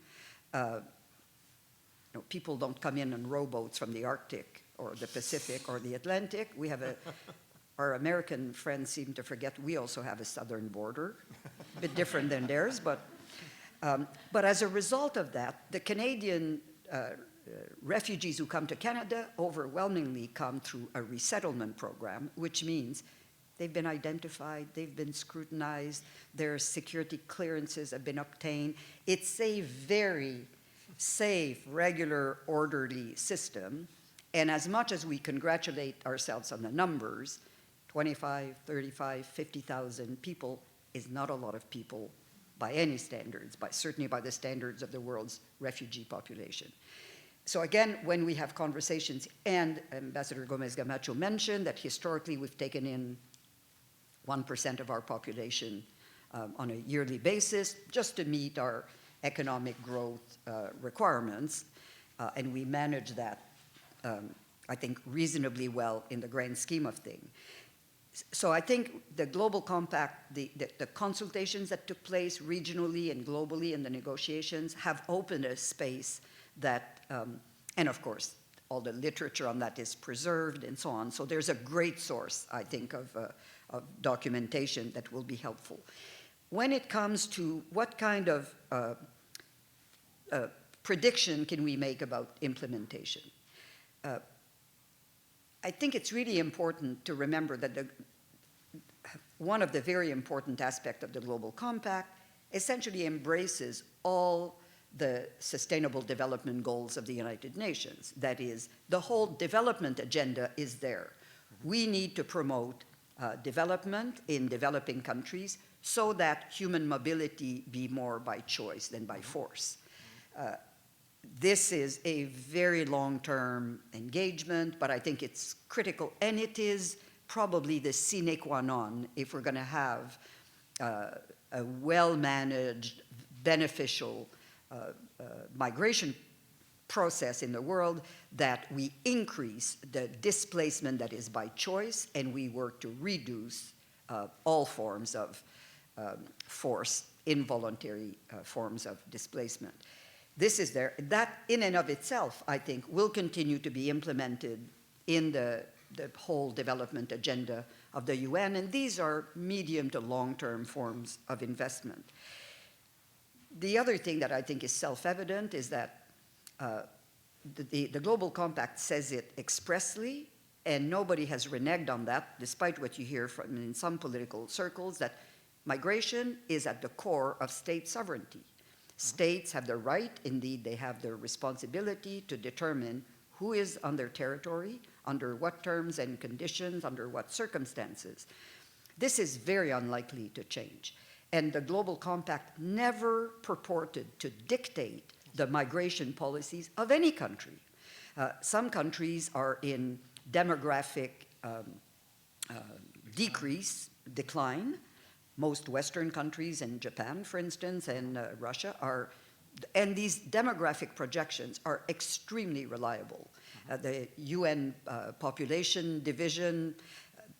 People don't come in on rowboats from the Arctic or the Pacific or the Atlantic. We have our American friends seem to forget we also have a southern border, a bit different than theirs, but as a result of that, the Canadian refugees who come to Canada overwhelmingly come through a resettlement program, which means they've been identified, they've been scrutinized, their security clearances have been obtained. It's a very safe, regular, orderly system. And as much as we congratulate ourselves on the numbers, 25, 35, 50,000 people is not a lot of people by any standards, certainly by the standards of the world's refugee population. So again, when we have conversations, and Ambassador Gómez Camacho mentioned that historically we've taken in 1% of our population on a yearly basis just to meet our economic growth requirements, and we manage that, I think, reasonably well in the grand scheme of things. So I think the Global Compact, the consultations that took place regionally and globally in the negotiations have opened a space that, and of course, all the literature on that is preserved and so on. So there's a great source, I think, of documentation that will be helpful. When it comes to what kind of prediction can we make about implementation? I think it's really important to remember that one of the very important aspects of the Global Compact essentially embraces all the Sustainable Development Goals of the United Nations. That is, the whole development agenda is there. We need to promote development in developing countries so that human mobility be more by choice than by force. This is a very long-term engagement, but I think it's critical, and it is probably the sine qua non if we're going to have a well-managed, beneficial migration process in the world, that we increase the displacement that is by choice, and we work to reduce all forms of force, involuntary forms of displacement. This is there. That in and of itself, I think, will continue to be implemented in the whole development agenda of the UN, and these are medium to long-term forms of investment. The other thing that I think is self-evident is that the Global Compact says it expressly, and nobody has reneged on that, despite what you hear from in some political circles, that migration is at the core of state sovereignty. States have the right, indeed they have the responsibility to determine who is on their territory, under what terms and conditions, under what circumstances. This is very unlikely to change. And the Global Compact never purported to dictate the migration policies of any country. Some countries are in demographic decline. Most Western countries, and Japan, for instance, and Russia are, and these demographic projections are extremely reliable. The UN population division,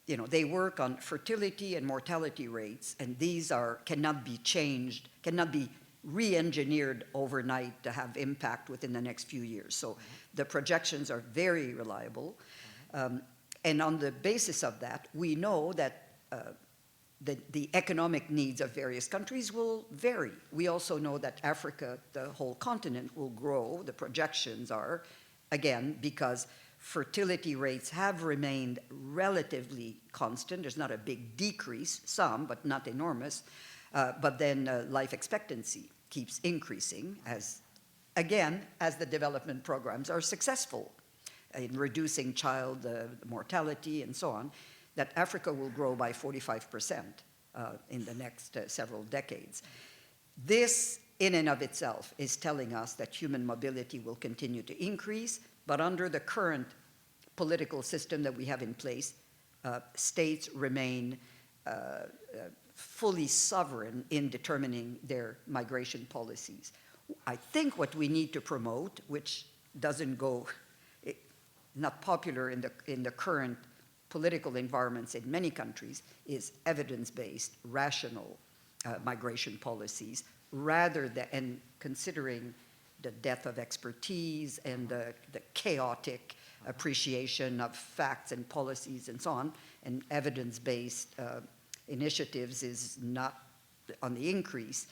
they work on fertility and mortality rates, and these cannot be changed, cannot be re-engineered overnight to have impact within the next few years. So the projections are very reliable. And on the basis of that, we know that the economic needs of various countries will vary. We also know that Africa, the whole continent, will grow. The projections are, again, because fertility rates have remained relatively constant. There's not a big decrease, some, but not enormous. But then life expectancy keeps increasing as the development programs are successful in reducing child mortality and so on, that Africa will grow by 45% in the next several decades. This, in and of itself, is telling us that human mobility will continue to increase, but under the current political system that we have in place, states remain fully sovereign in determining their migration policies. I think what we need to promote, which doesn't go, not popular in the current political environments in many countries is evidence-based, rational migration policies, rather than, and considering the death of expertise and the chaotic appreciation of facts and policies and so on, and evidence-based initiatives is not on the increase.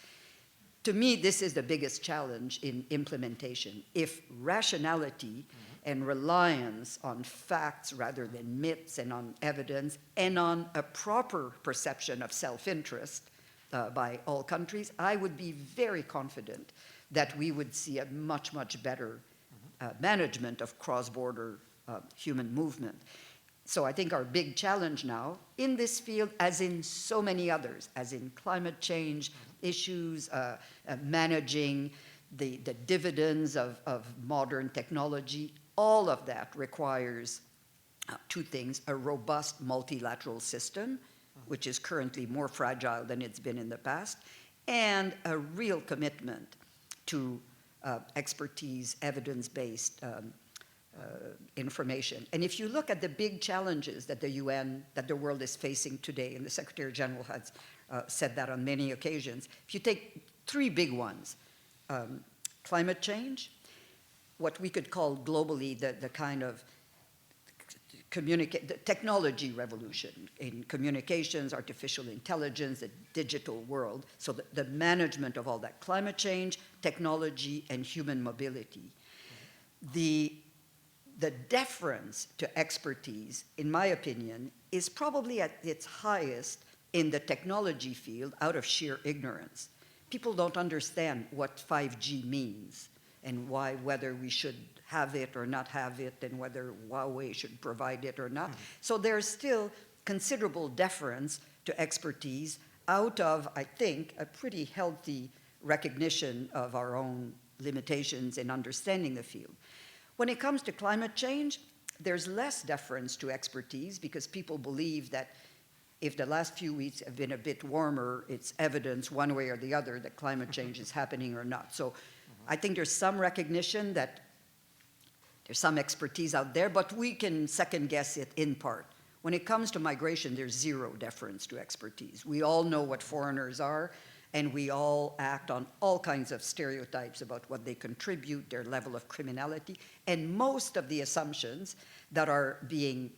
To me, this is the biggest challenge in implementation. If rationality and reliance on facts rather than myths and on evidence and on a proper perception of self-interest by all countries, I would be very confident that we would see a much, much better management of cross-border human movement. So I think our big challenge now in this field, as in so many others, as in climate change issues, managing the dividends of modern technology, all of that requires two things: a robust multilateral system, which is currently more fragile than it's been in the past, and a real commitment to expertise, evidence-based information. And if you look at the big challenges that the UN, that the world is facing today, and the Secretary General has said that on many occasions, if you take three big ones, climate change, what we could call globally the kind of the technology revolution in communications, artificial intelligence, the digital world, so the management of all that, climate change, technology, and human mobility. The deference to expertise, in my opinion, is probably at its highest in the technology field out of sheer ignorance. People don't understand what 5G means and why, whether we should have it or not have it, and whether Huawei should provide it or not. So there's still considerable deference to expertise out of, I think, a pretty healthy recognition of our own limitations in understanding the field. When it comes to climate change, there's less deference to expertise because people believe that if the last few weeks have been a bit warmer, it's evidence one way or the other that climate change is happening or not. So I think there's some recognition that there's some expertise out there, but we can second guess it in part. When it comes to migration, there's zero deference to expertise. We all know what foreigners are, and we all act on all kinds of stereotypes about what they contribute, their level of criminality, and most of the assumptions that are being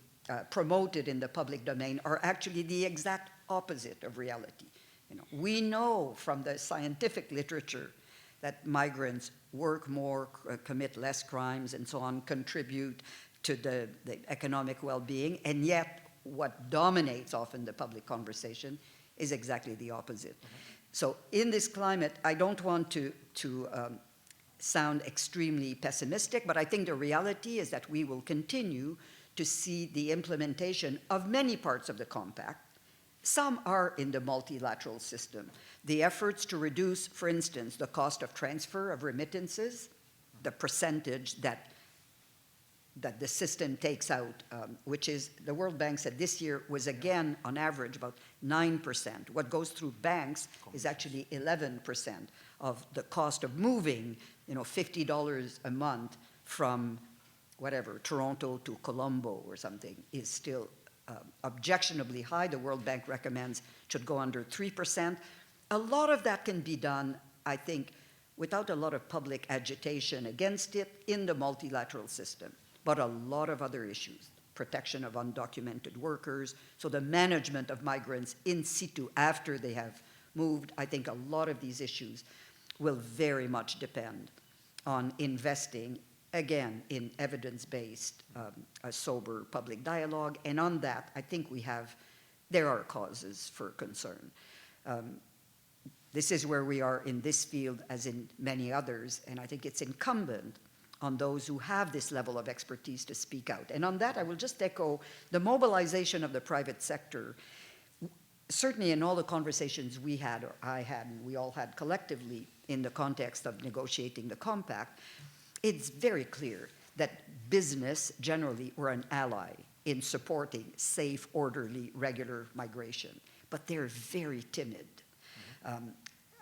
promoted in the public domain are actually the exact opposite of reality. You know, we know from the scientific literature that migrants work more, commit less crimes, and so on, contribute to the economic well-being, and yet what dominates often the public conversation is exactly the opposite. So in this climate, I don't want to sound extremely pessimistic, but I think the reality is that we will continue to see the implementation of many parts of the compact. Some are in the multilateral system. The efforts to reduce, for instance, the cost of transfer of remittances, the percentage that the system takes out, which is, the World Bank said this year was again, on average, about 9%. What goes through banks is actually 11% of the cost of moving, $50 a month from whatever, Toronto to Colombo or something, is still objectionably high. The World Bank recommends should go under 3%. A lot of that can be done, I think, without a lot of public agitation against it in the multilateral system. But a lot of other issues, protection of undocumented workers, so the management of migrants in situ after they have moved, I think a lot of these issues will very much depend on investing, again, in evidence-based, a sober public dialogue. And on that, I think there are causes for concern. This is where we are in this field as in many others, and I think it's incumbent on those who have this level of expertise to speak out. And on that, I will just echo the mobilization of the private sector. Certainly in all the conversations we had, or I had, and we all had collectively in the context of negotiating the compact, it's very clear that business generally were an ally in supporting safe, orderly, regular migration, but they're very timid.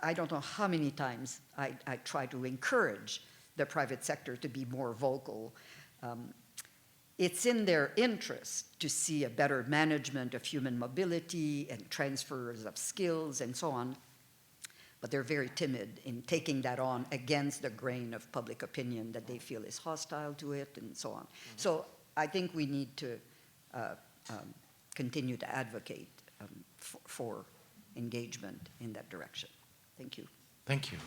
I don't know how many times I try to encourage the private sector to be more vocal. it's in their interest to see a better management of human mobility and transfers of skills and so on, but they're very timid in taking that on against the grain of public opinion that they feel is hostile to it and so on. So I think we need to continue to advocate for engagement in that direction. Thank you. Thank you.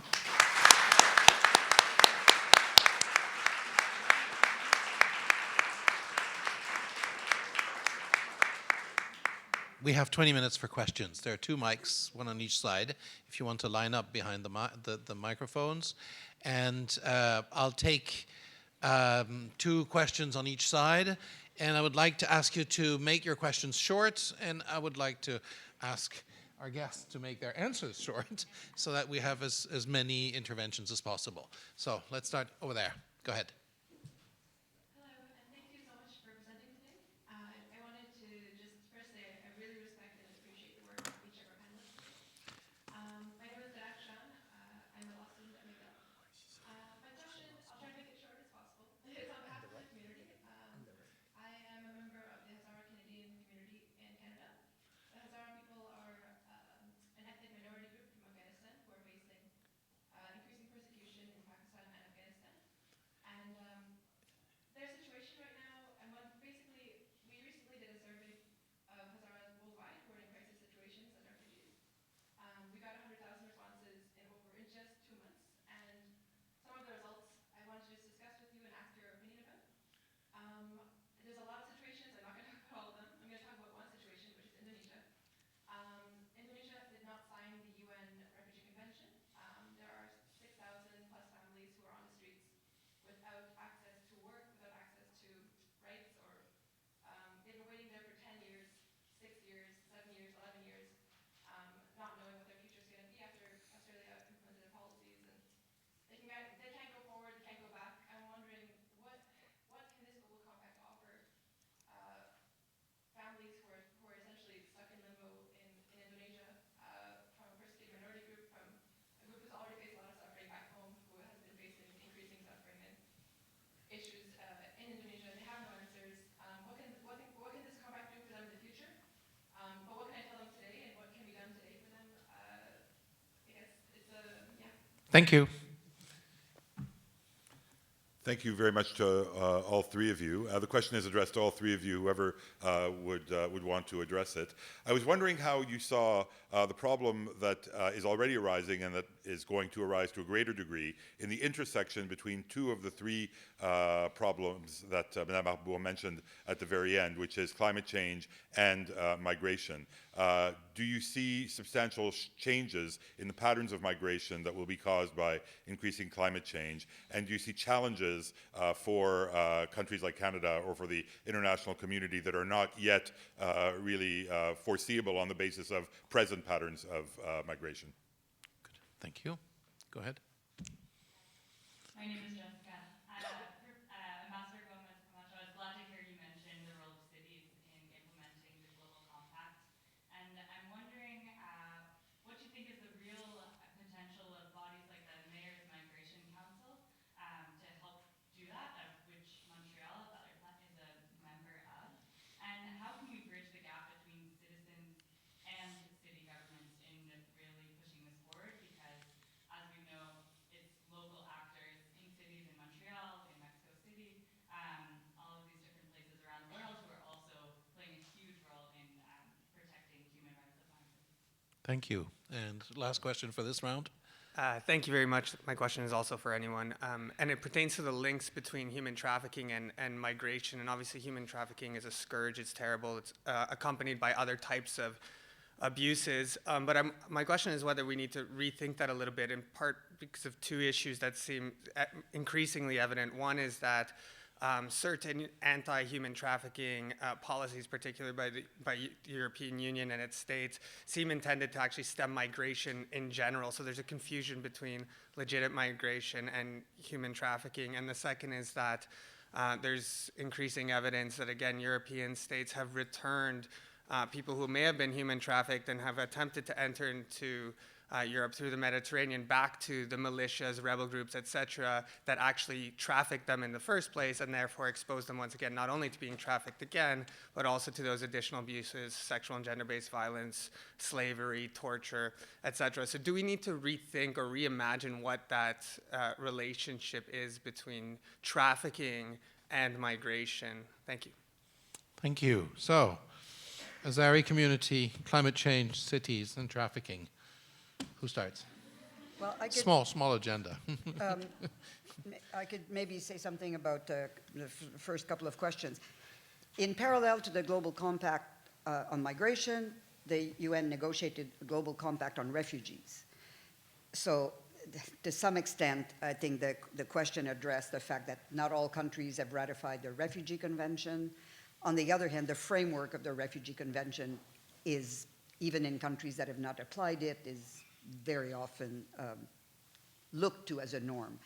We have 20 minutes for questions. There are 2 mics, one on each side, if you want to line up behind the microphones. And I'll take 2 questions on each side. And I would like to ask you to make your questions short, and I would like to ask our guests to make their answers short so that we have as many interventions as possible. So let's start over there. Go ahead. Hello, and thank you so much for presenting today. I wanted to just first say I really respect and appreciate the work of each of our panelists today. My name is Dakshan. I'm a law student at McGill. My question, I'll try to make it short as possible, is on behalf of the community. I am a member of the Hazara Canadian community in Canada. The Hazara people are an ethnic minority group from Afghanistan who are facing increasing persecution in Pakistan and Afghanistan. And their situation right now, and basically, we recently did a survey of Hazaras worldwide who are in crisis situations as refugees. We got 100,000 responses in just 2 months, and some of the results I wanted to just discuss with you and ask your opinion about. There's a lot of situations. I'm not going to talk about all of them. I'm going to talk about one situation, which is Indonesia. Indonesia did not sign the UN Refugee Convention. There are 6,000 plus families who are on the streets without access to work, without access to rights, or they've been waiting there for 10 years, 6 years, 7 years, 11 years, not knowing what their future is going to be after Australia implemented their policies, and they can't go forward, they can't go back. I'm wondering what can this global compact offer families who are essentially stuck in limbo in Indonesia, from a persecuted minority group, from a group who's already faced a lot of suffering back home, who has been facing increasing suffering and issues in Indonesia. They have no answers. What can this compact do for them in the future? But what can I tell them today, and what can be done today for them? I guess it's yeah. Thank you. Thank you very much to all 3 of you. The question is addressed to all 3 of you, whoever would want to address it. I was wondering how you saw the problem that is already arising and that is going to arise to a greater degree in the intersection between 2 of the 3 problems that Madame Arbour mentioned at the very end, which is climate change and migration. Do you see substantial changes in the patterns of migration that will be caused by increasing climate change? And do you see challenges for countries like Canada or for the international community that are not yet really foreseeable on the basis of present patterns of migration? Good. Thank you. Go ahead. My name is Jessica. Ambassador Gómez Camacho, I was glad to hear you mention the role of cities in implementing the Global Compact. And I'm wondering what you think is the real potential of bodies like the Mayor's Migration Council to help do that, of which Montreal is a member of. And how can we bridge the gap between citizens and city governments in really pushing this forward? Because as we know, it's local actors in cities in Montreal, in Mexico City, all of these different places around the world who are also playing a huge role in protecting human rights of migrants. Thank you. And last question for this round. Thank you very much. My question is also for anyone. And it pertains to the links between human trafficking and migration. And obviously human trafficking is a scourge. It's terrible. It's accompanied by other types of abuses. But my question is whether we need to rethink that a little bit, in part because of 2 issues that seem increasingly evident. One is that certain anti-human trafficking policies, particularly by the European Union and its states, seem intended to actually stem migration in general. So there's a confusion between legitimate migration and human trafficking. And the second is that there's increasing evidence that, again, European states have returned people who may have been human trafficked and have attempted to enter into Europe through the Mediterranean back to the militias, rebel groups, etc., that actually trafficked them in the first place and therefore exposed them once again not only to being trafficked again, but also to those additional abuses, sexual and gender-based violence, slavery, torture, etc. So do we need to rethink or reimagine what that relationship is between trafficking and migration? Thank you. Thank you. So, Azari community, climate change, cities, and trafficking. Who starts? Well, I could, Small agenda. I could maybe say something about the first couple of questions. In parallel to the Global Compact on migration, the UN negotiated a Global Compact on refugees. So to some extent, I think the question addressed the fact that not all countries have ratified the Refugee Convention. On the other hand, the framework of the Refugee Convention is, even in countries that have not applied it, is very often looked to as a norm.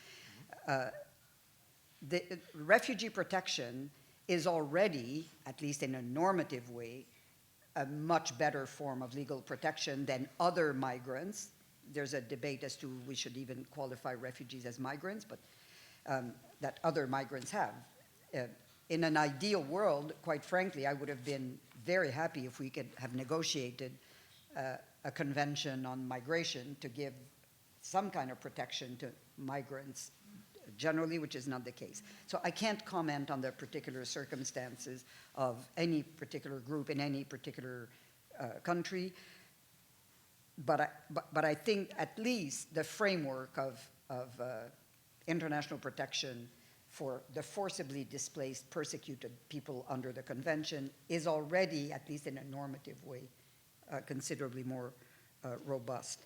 The refugee protection is already, at least in a normative way, a much better form of legal protection than other migrants. There's a debate as to we should even qualify refugees as migrants, but that other migrants have. In an ideal world, quite frankly, I would have been very happy if we could have negotiated a convention on migration to give some kind of protection to migrants generally, which is not the case. So I can't comment on the particular circumstances of any particular group in any particular country, but I think at least the framework of international protection for the forcibly displaced, persecuted people under the convention is already, at least in a normative way, considerably more robust.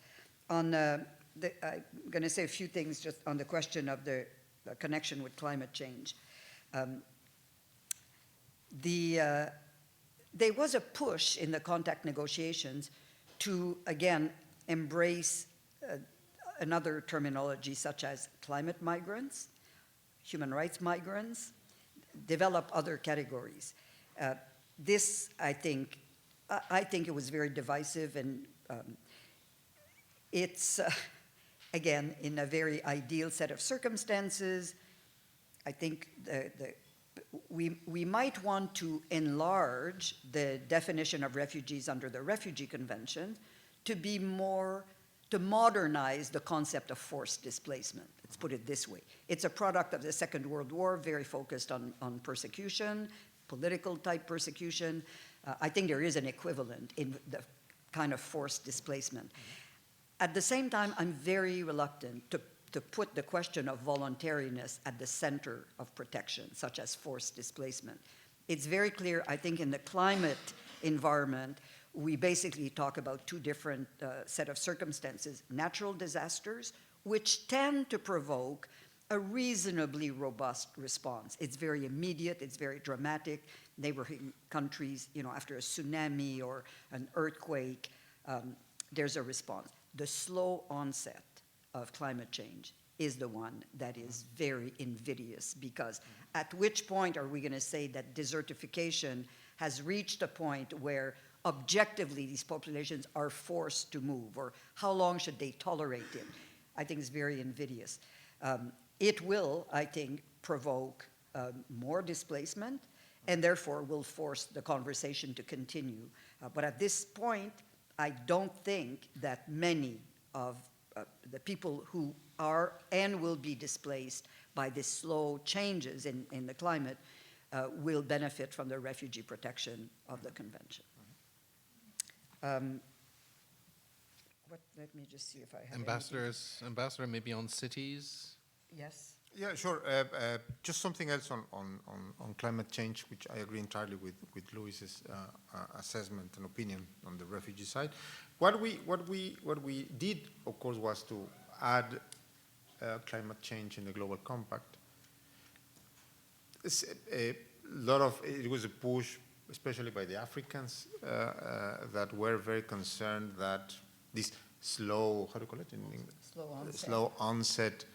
I'm going to say a few things just on the question of the connection with climate change. There was a push in the contact negotiations to, again, embrace another terminology such as climate migrants, human rights migrants, develop other categories. This, I think it was very divisive, and it's, again, in a very ideal set of circumstances, I think we might want to enlarge the definition of refugees under the Refugee Convention to be more, to modernize the concept of forced displacement. Let's put it this way. It's a product of the Second World War, very focused on persecution, political type persecution. I think there is an equivalent in the kind of forced displacement. At the same time, I'm very reluctant to put the question of voluntariness at the center of protection, such as forced displacement. It's very clear, I think, in the climate environment, we basically talk about two different set of circumstances: natural disasters, which tend to provoke a reasonably robust response. It's very immediate, it's very dramatic. Neighboring countries, after a tsunami or an earthquake, there's a response. The slow onset of climate change is the one that is very invidious, because at which point are we going to say that desertification has reached a point where objectively these populations are forced to move, or how long should they tolerate it? I think it's very invidious. It will, I think, provoke more displacement, and therefore will force the conversation to continue. But at this point, I don't think that many of the people who are and will be displaced by the slow changes in the climate will benefit from the refugee protection of the convention. Let me just see if I have Ambassador, maybe on cities? Yes. Yeah, sure. Just something else on climate change, which I agree entirely with Louise's assessment and opinion on the refugee side. What we did, of course, was to add climate change in the Global Compact. It was a push, especially by the Africans, that were very concerned that this slow, how do you call it in English? Slow onset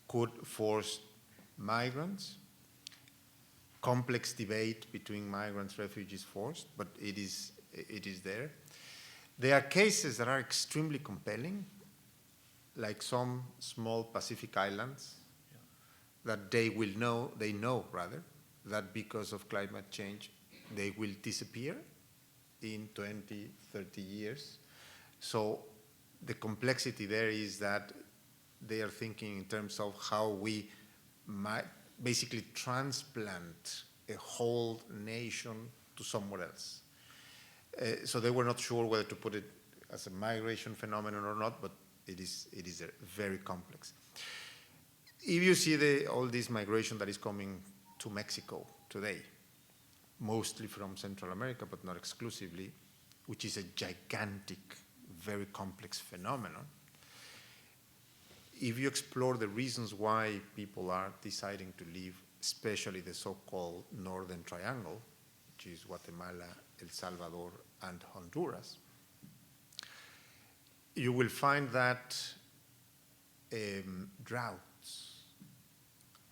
could force migrants. Complex debate between migrants, refugees, forced, but it is there. There are cases that are extremely compelling, like some small Pacific islands that they know that because of climate change, they will disappear in 20, 30 years. So the complexity there is that they are thinking in terms of how we might basically transplant a whole nation to somewhere else. So they were not sure whether to put it as a migration phenomenon or not, but it is very complex. If you see all this migration that is coming to Mexico today, mostly from Central America, but not exclusively, which is a gigantic, very complex phenomenon, if you explore the reasons why people are deciding to leave, especially the so-called Northern Triangle, which is Guatemala, El Salvador, and Honduras, you will find that droughts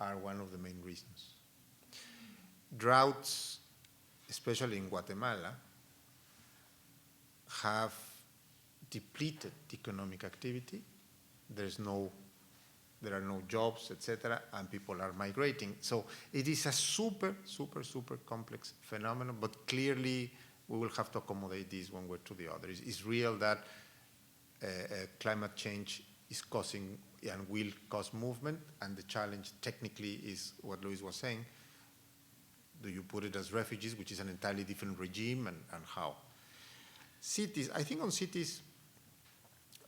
are one of the main reasons. Droughts, especially in Guatemala, have depleted economic activity. There are no jobs, etc., and people are migrating. So it is a super, super, super complex phenomenon, but clearly we will have to accommodate this one way to the other. It's real that climate change is causing and will cause movement, and the challenge technically is what Louise was saying. Do you put it as refugees, which is an entirely different regime, and how? Cities, I think on cities,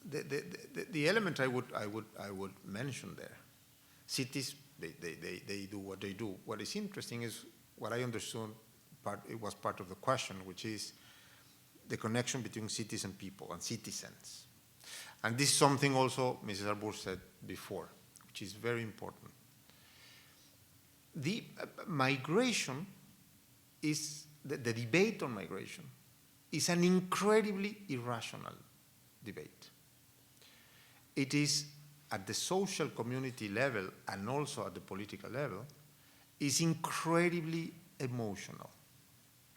the element I would mention there, cities, they do what they do. What is interesting is what I understood, it was part of the question, which is the connection between cities and people and citizens. And this is something also Mrs. Arbour said before, which is very important. The migration is, the debate on migration is an incredibly irrational debate. It is at the social community level and also at the political level, is incredibly emotional,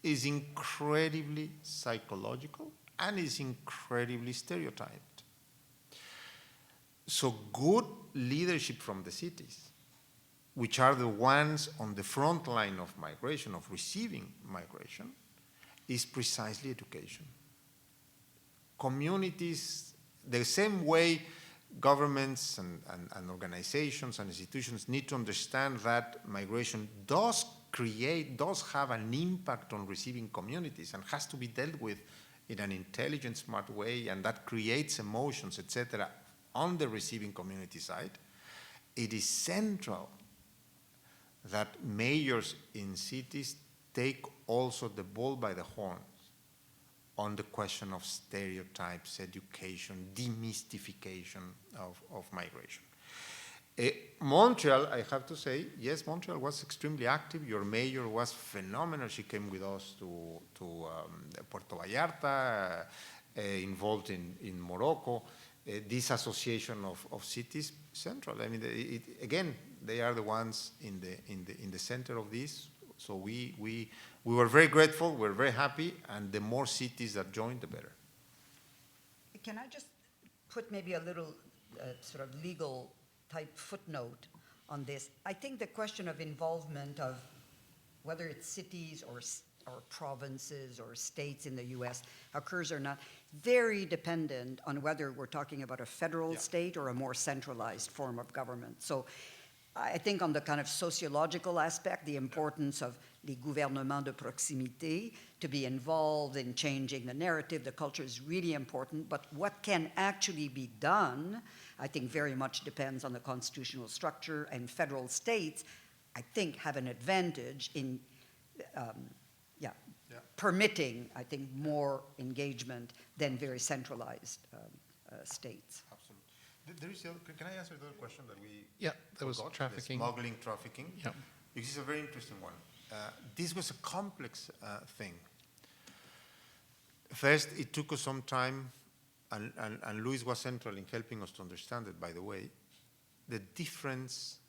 is incredibly psychological, and is incredibly stereotyped. So good leadership from the cities, which are the ones on the front line of migration, of receiving migration, is precisely education. Communities, the same way governments and organizations and institutions need to understand that migration does have an impact on receiving communities and has to be dealt with in an intelligent, smart way, and that creates emotions, etc., on the receiving community side. It is central that mayors in cities take also the bull by the horns on the question of stereotypes, education, demystification of migration. Montreal, I have to say, yes, Montreal was extremely active. Your mayor was phenomenal. She came with us to Puerto Vallarta, involved in Morocco. This association of cities, central. I mean, again, they are the ones in the center of this. So we were very grateful. We're very happy, and the more cities that join, the better. Can I just put maybe a little sort of legal type footnote on this? I think the question of involvement of whether it's cities or provinces or states in the U.S. occurs or not, very dependent on whether we're talking about a federal state or a more centralized form of government. So I think on the kind of sociological aspect, the importance of les gouvernements de proximité, to be involved in changing the narrative, the culture is really important, but what can actually be done, I think very much depends on the constitutional structure, and federal states, I think, have an advantage in permitting, I think, more engagement than very centralized states. Absolutely. There is can I answer the other question that we there was trafficking. The smuggling, trafficking. Yeah. This is a very interesting one. This was a complex thing. First, it took us some time, and Louise was central in helping us to understand it, by the way, the difference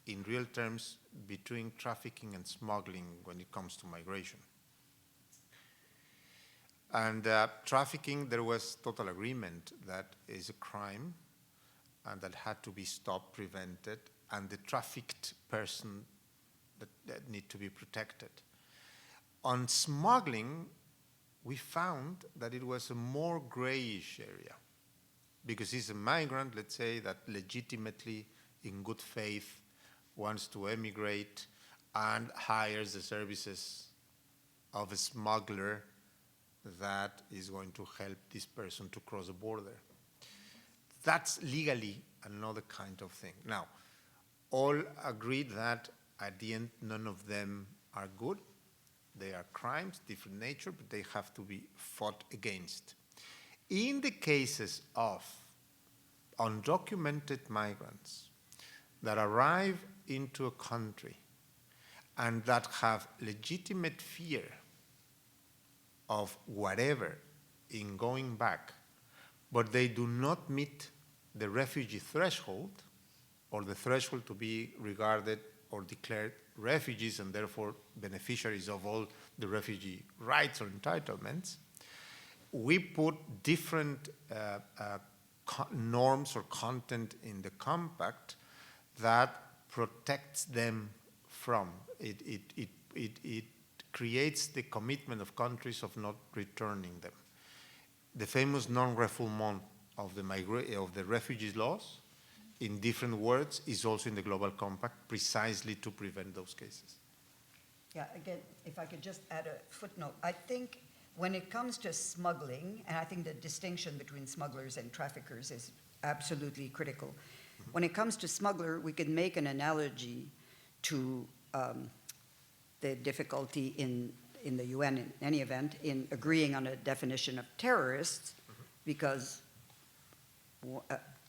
in real terms between trafficking and smuggling when it comes to migration. And trafficking, there was total agreement that is a crime and that had to be stopped, prevented, and the trafficked person that need to be protected. On smuggling, we found that it was a more grayish area because he's a migrant, let's say, that legitimately, in good faith, wants to emigrate and hires the services of a smuggler that is going to help this person to cross the border. That's legally another kind of thing. Now, all agreed that at the end, none of them are good. They are crimes, different nature, but they have to be fought against. In the cases of undocumented migrants that arrive into a country and that have legitimate fear of whatever in going back, but they do not meet the refugee threshold or the threshold to be regarded or declared refugees and therefore beneficiaries of all the refugee rights or entitlements, we put different norms or content in the compact that protects them from. It creates the commitment of countries of not returning them. The famous non-refoulement of the refugees laws, in different words, is also in the Global Compact precisely to prevent those cases. Yeah, again, if I could just add a footnote, I think when it comes to smuggling, and I think the distinction between smugglers and traffickers is absolutely critical. Mm-hmm. When it comes to smuggler, we can make an analogy to the difficulty in the UN, in any event, in agreeing on a definition of terrorists, mm-hmm. because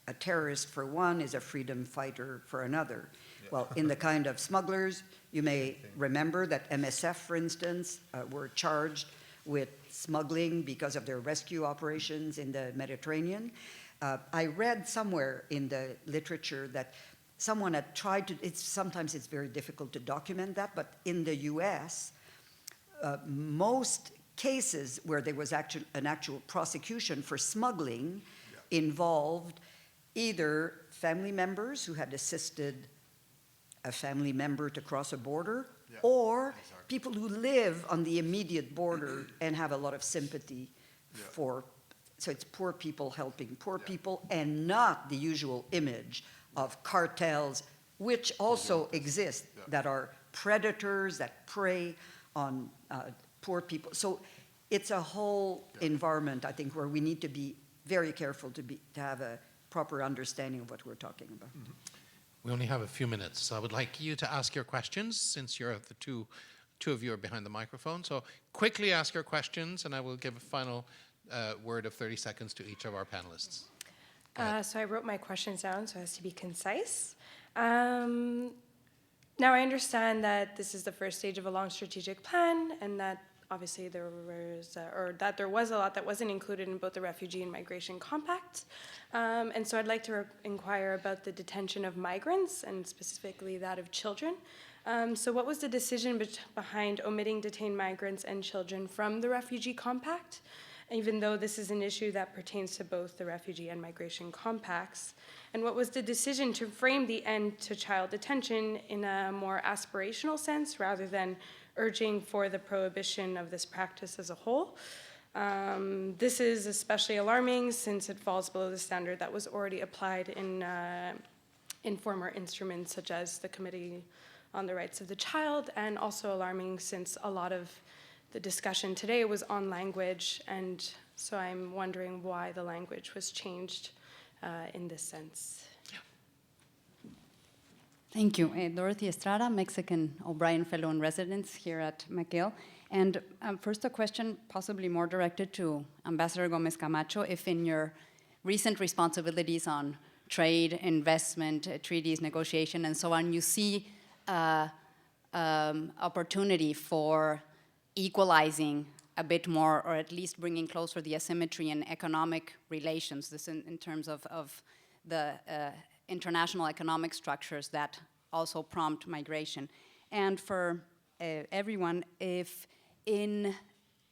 a terrorist for one is a freedom fighter for another. Yeah. Well, in the kind of smugglers, you may remember that MSF, for instance, were charged with smuggling because of their rescue operations in the Mediterranean. I read somewhere in the literature that someone had tried to, sometimes it's very difficult to document that, but in the US, most cases where there was an actual prosecution for smuggling involved either family members who had assisted a family member to cross a border, or people who live on the immediate border and have a lot of sympathy for, so it's poor people helping poor people, and not the usual image of cartels, which also exist, that are predators, that prey on poor people. So it's a whole environment, I think, where we need to be very careful to have a proper understanding of what we're talking about. Mm-hmm. We only have a few minutes, so I would like you to ask your questions since you're the two of you are behind the microphone. So quickly ask your questions, and I will give a final word of 30 seconds to each of our panelists. So I wrote my questions down so as to be concise. Now I understand that this is the first stage of a long strategic plan, and that obviously there was a lot that wasn't included in both the Refugee and Migration Compact. And so I'd like to inquire about the detention of migrants, and specifically that of children. So what was the decision behind omitting detained migrants and children from the Refugee Compact, even though this is an issue that pertains to both the Refugee and Migration Compacts? And what was the decision to frame the end to child detention in a more aspirational sense rather than urging for the prohibition of this practice as a whole? This is especially alarming since it falls below the standard that was already applied in former instruments such as the Committee on the Rights of the Child, and also alarming since a lot of the discussion today was on language, and so I'm wondering why the language was changed in this sense. Thank you. Dorothy Estrada, Mexican O'Brien Fellow in Residence here at McGill. And first a question possibly more directed to Ambassador Gómez Camacho, if in your recent responsibilities on trade, investment, treaties, negotiation, and so on, you see opportunity for equalizing a bit more, or at least bringing closer the asymmetry in economic relations, this in terms of the international economic structures that also prompt migration. And for everyone, if in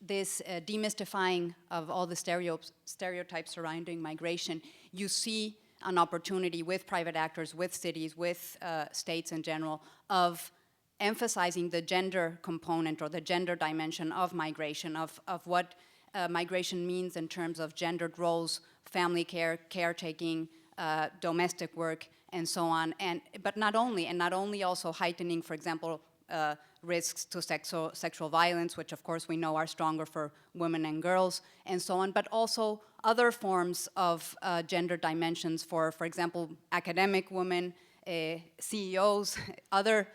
this demystifying of all the stereotypes surrounding migration, you see an opportunity with private actors, with cities, with states in general, of emphasizing the gender component or the gender dimension of migration, of what migration means in terms of gendered roles, family care, caretaking, domestic work, and so on. But not only also heightening, for example, risks to sexual violence, which of course we know are stronger for women and girls, and so on, but also other forms of gender dimensions for example, academic women, CEOs, other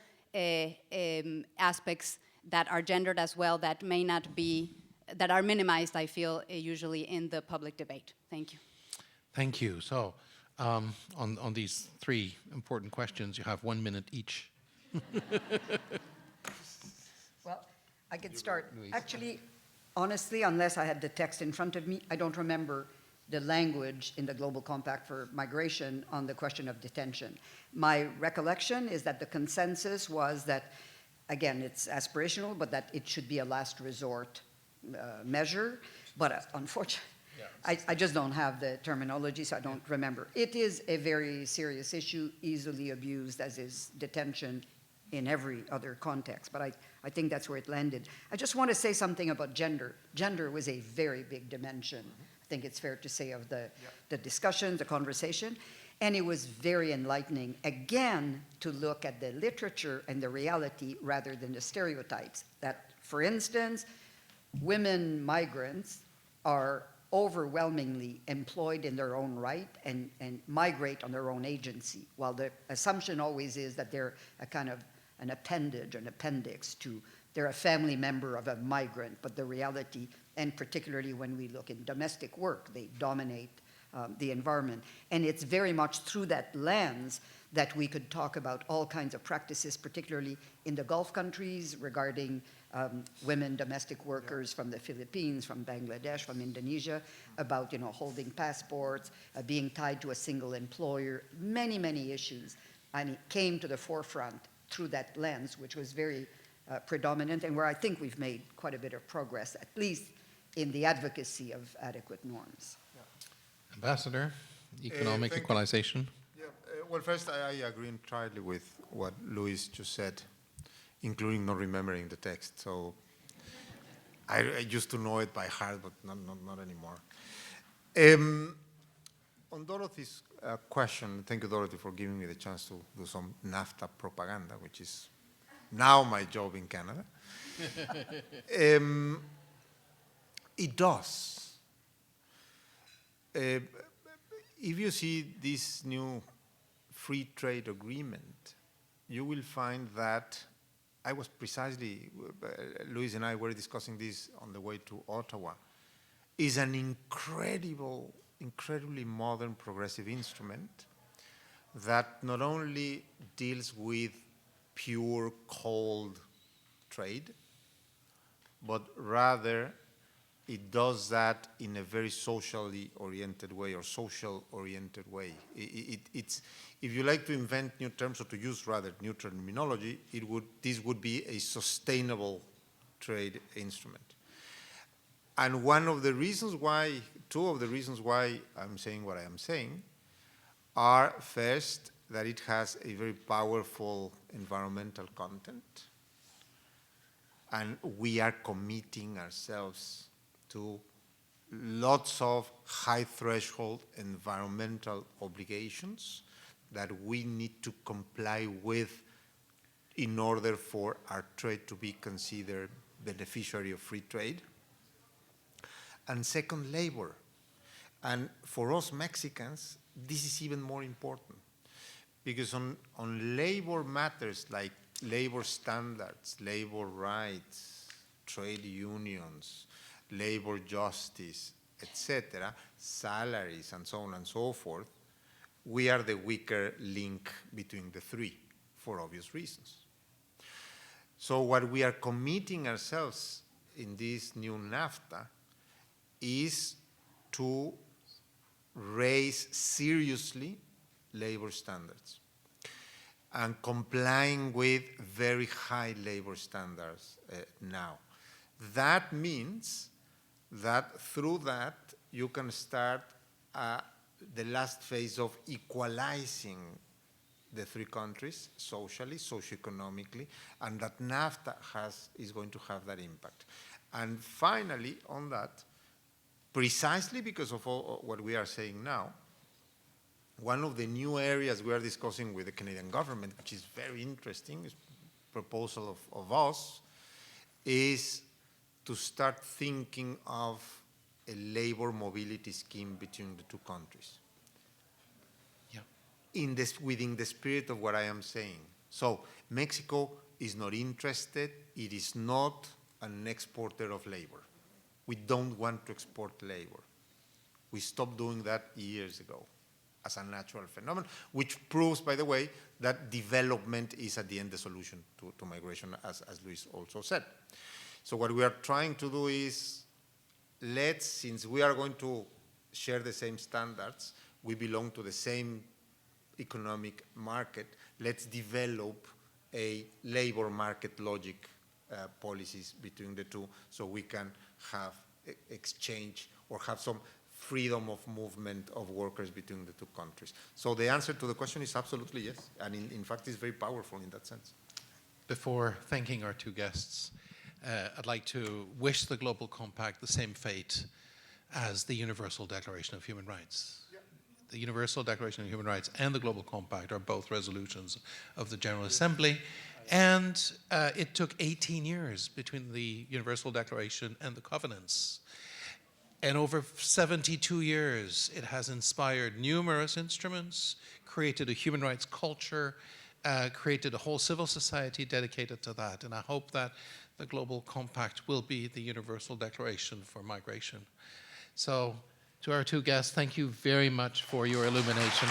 aspects that are gendered as well that may not be, that are minimized, I feel, usually in the public debate. Thank you. Thank you. So, on these three important questions, you have 1 minute each. Well, I could start. Actually, honestly, unless I had the text in front of me, I don't remember the language in the Global Compact for migration on the question of detention. My recollection is that the consensus was that, again, it's aspirational, but that it should be a last resort measure. But unfortunately, I just don't have the terminology, so I don't remember. It is a very serious issue, easily abused, as is detention in every other context, but I think that's where it landed. I just want to say something about gender. Gender was a very big dimension, I think it's fair to say, of the discussion, the conversation, and it was very enlightening, again, to look at the literature and the reality rather than the stereotypes. That, for instance, women migrants are overwhelmingly employed in their own right and migrate on their own agency, while the assumption always is that they're a kind of an appendage, an appendix to, they're a family member of a migrant, but the reality, and particularly when we look in domestic work, they dominate the environment. And it's very much through that lens that we could talk about all kinds of practices, particularly in the Gulf countries regarding women domestic workers from the Philippines, from Bangladesh, from Indonesia, about holding passports, being tied to a single employer, many, many issues. And it came to the forefront through that lens, which was very predominant, and where I think we've made quite a bit of progress, at least in the advocacy of adequate norms. Ambassador, economic equalization. Yeah, well, first, I agree entirely with what Louise just said, including not remembering the text. So I used to know it by heart, but not anymore. On Dorothy's question, thank you, Dorothy, for giving me the chance to do some NAFTA propaganda, which is now my job in Canada. It does. If you see this new free trade agreement, you will find that I was precisely, Louise and I were discussing this on the way to Ottawa, is an incredibly modern progressive instrument that not only deals with pure cold trade, but rather it does that in a very socially oriented way or social oriented way. It's, if you like to invent new terms or to use rather new terminology, this would be a sustainable trade instrument. And one of the reasons why, two of the reasons why I'm saying what I am saying are, first, that it has a very powerful environmental content, and we are committing ourselves to lots of high threshold environmental obligations that we need to comply with in order for our trade to be considered beneficiary of free trade. And second, labor. And for us Mexicans, this is even more important, because on labor matters like labor standards, labor rights, trade unions, labor justice, etc., salaries, and so on and so forth, we are the weaker link between the three, for obvious reasons. So what we are committing ourselves in this new NAFTA is to raise seriously labor standards and complying with very high labor standards now. That means that through that, you can start the last phase of equalizing the three countries socially, socioeconomically, and that NAFTA is going to have that impact. And finally, on that, precisely because of all what we are saying now, one of the new areas we are discussing with the Canadian government, which is very interesting, is proposal of us, is to start thinking of a labor mobility scheme between the two countries. Within the spirit of what I am saying. So Mexico is not interested. It is not an exporter of labor. We don't want to export labor. We stopped doing that years ago as a natural phenomenon, which proves, by the way, that development is at the end the solution to migration, as Luis also said. So what we are trying to do is, since we are going to share the same standards, we belong to the same economic market, let's develop a labor market logic policies between the two so we can have exchange or have some freedom of movement of workers between the two countries. So the answer to the question is absolutely yes, and in fact it's very powerful in that sense. Before thanking our two guests, I'd like to wish the Global Compact the same fate as the Universal Declaration of Human Rights. The Universal Declaration of Human Rights and the Global Compact are both resolutions of the General Assembly, and it took 18 years between the Universal Declaration and the covenants. And over 72 years, it has inspired numerous instruments, created a human rights culture, created a whole civil society dedicated to that. And I hope that the Global Compact will be the Universal Declaration for Migration. So, to our two guests, thank you very much for your illumination.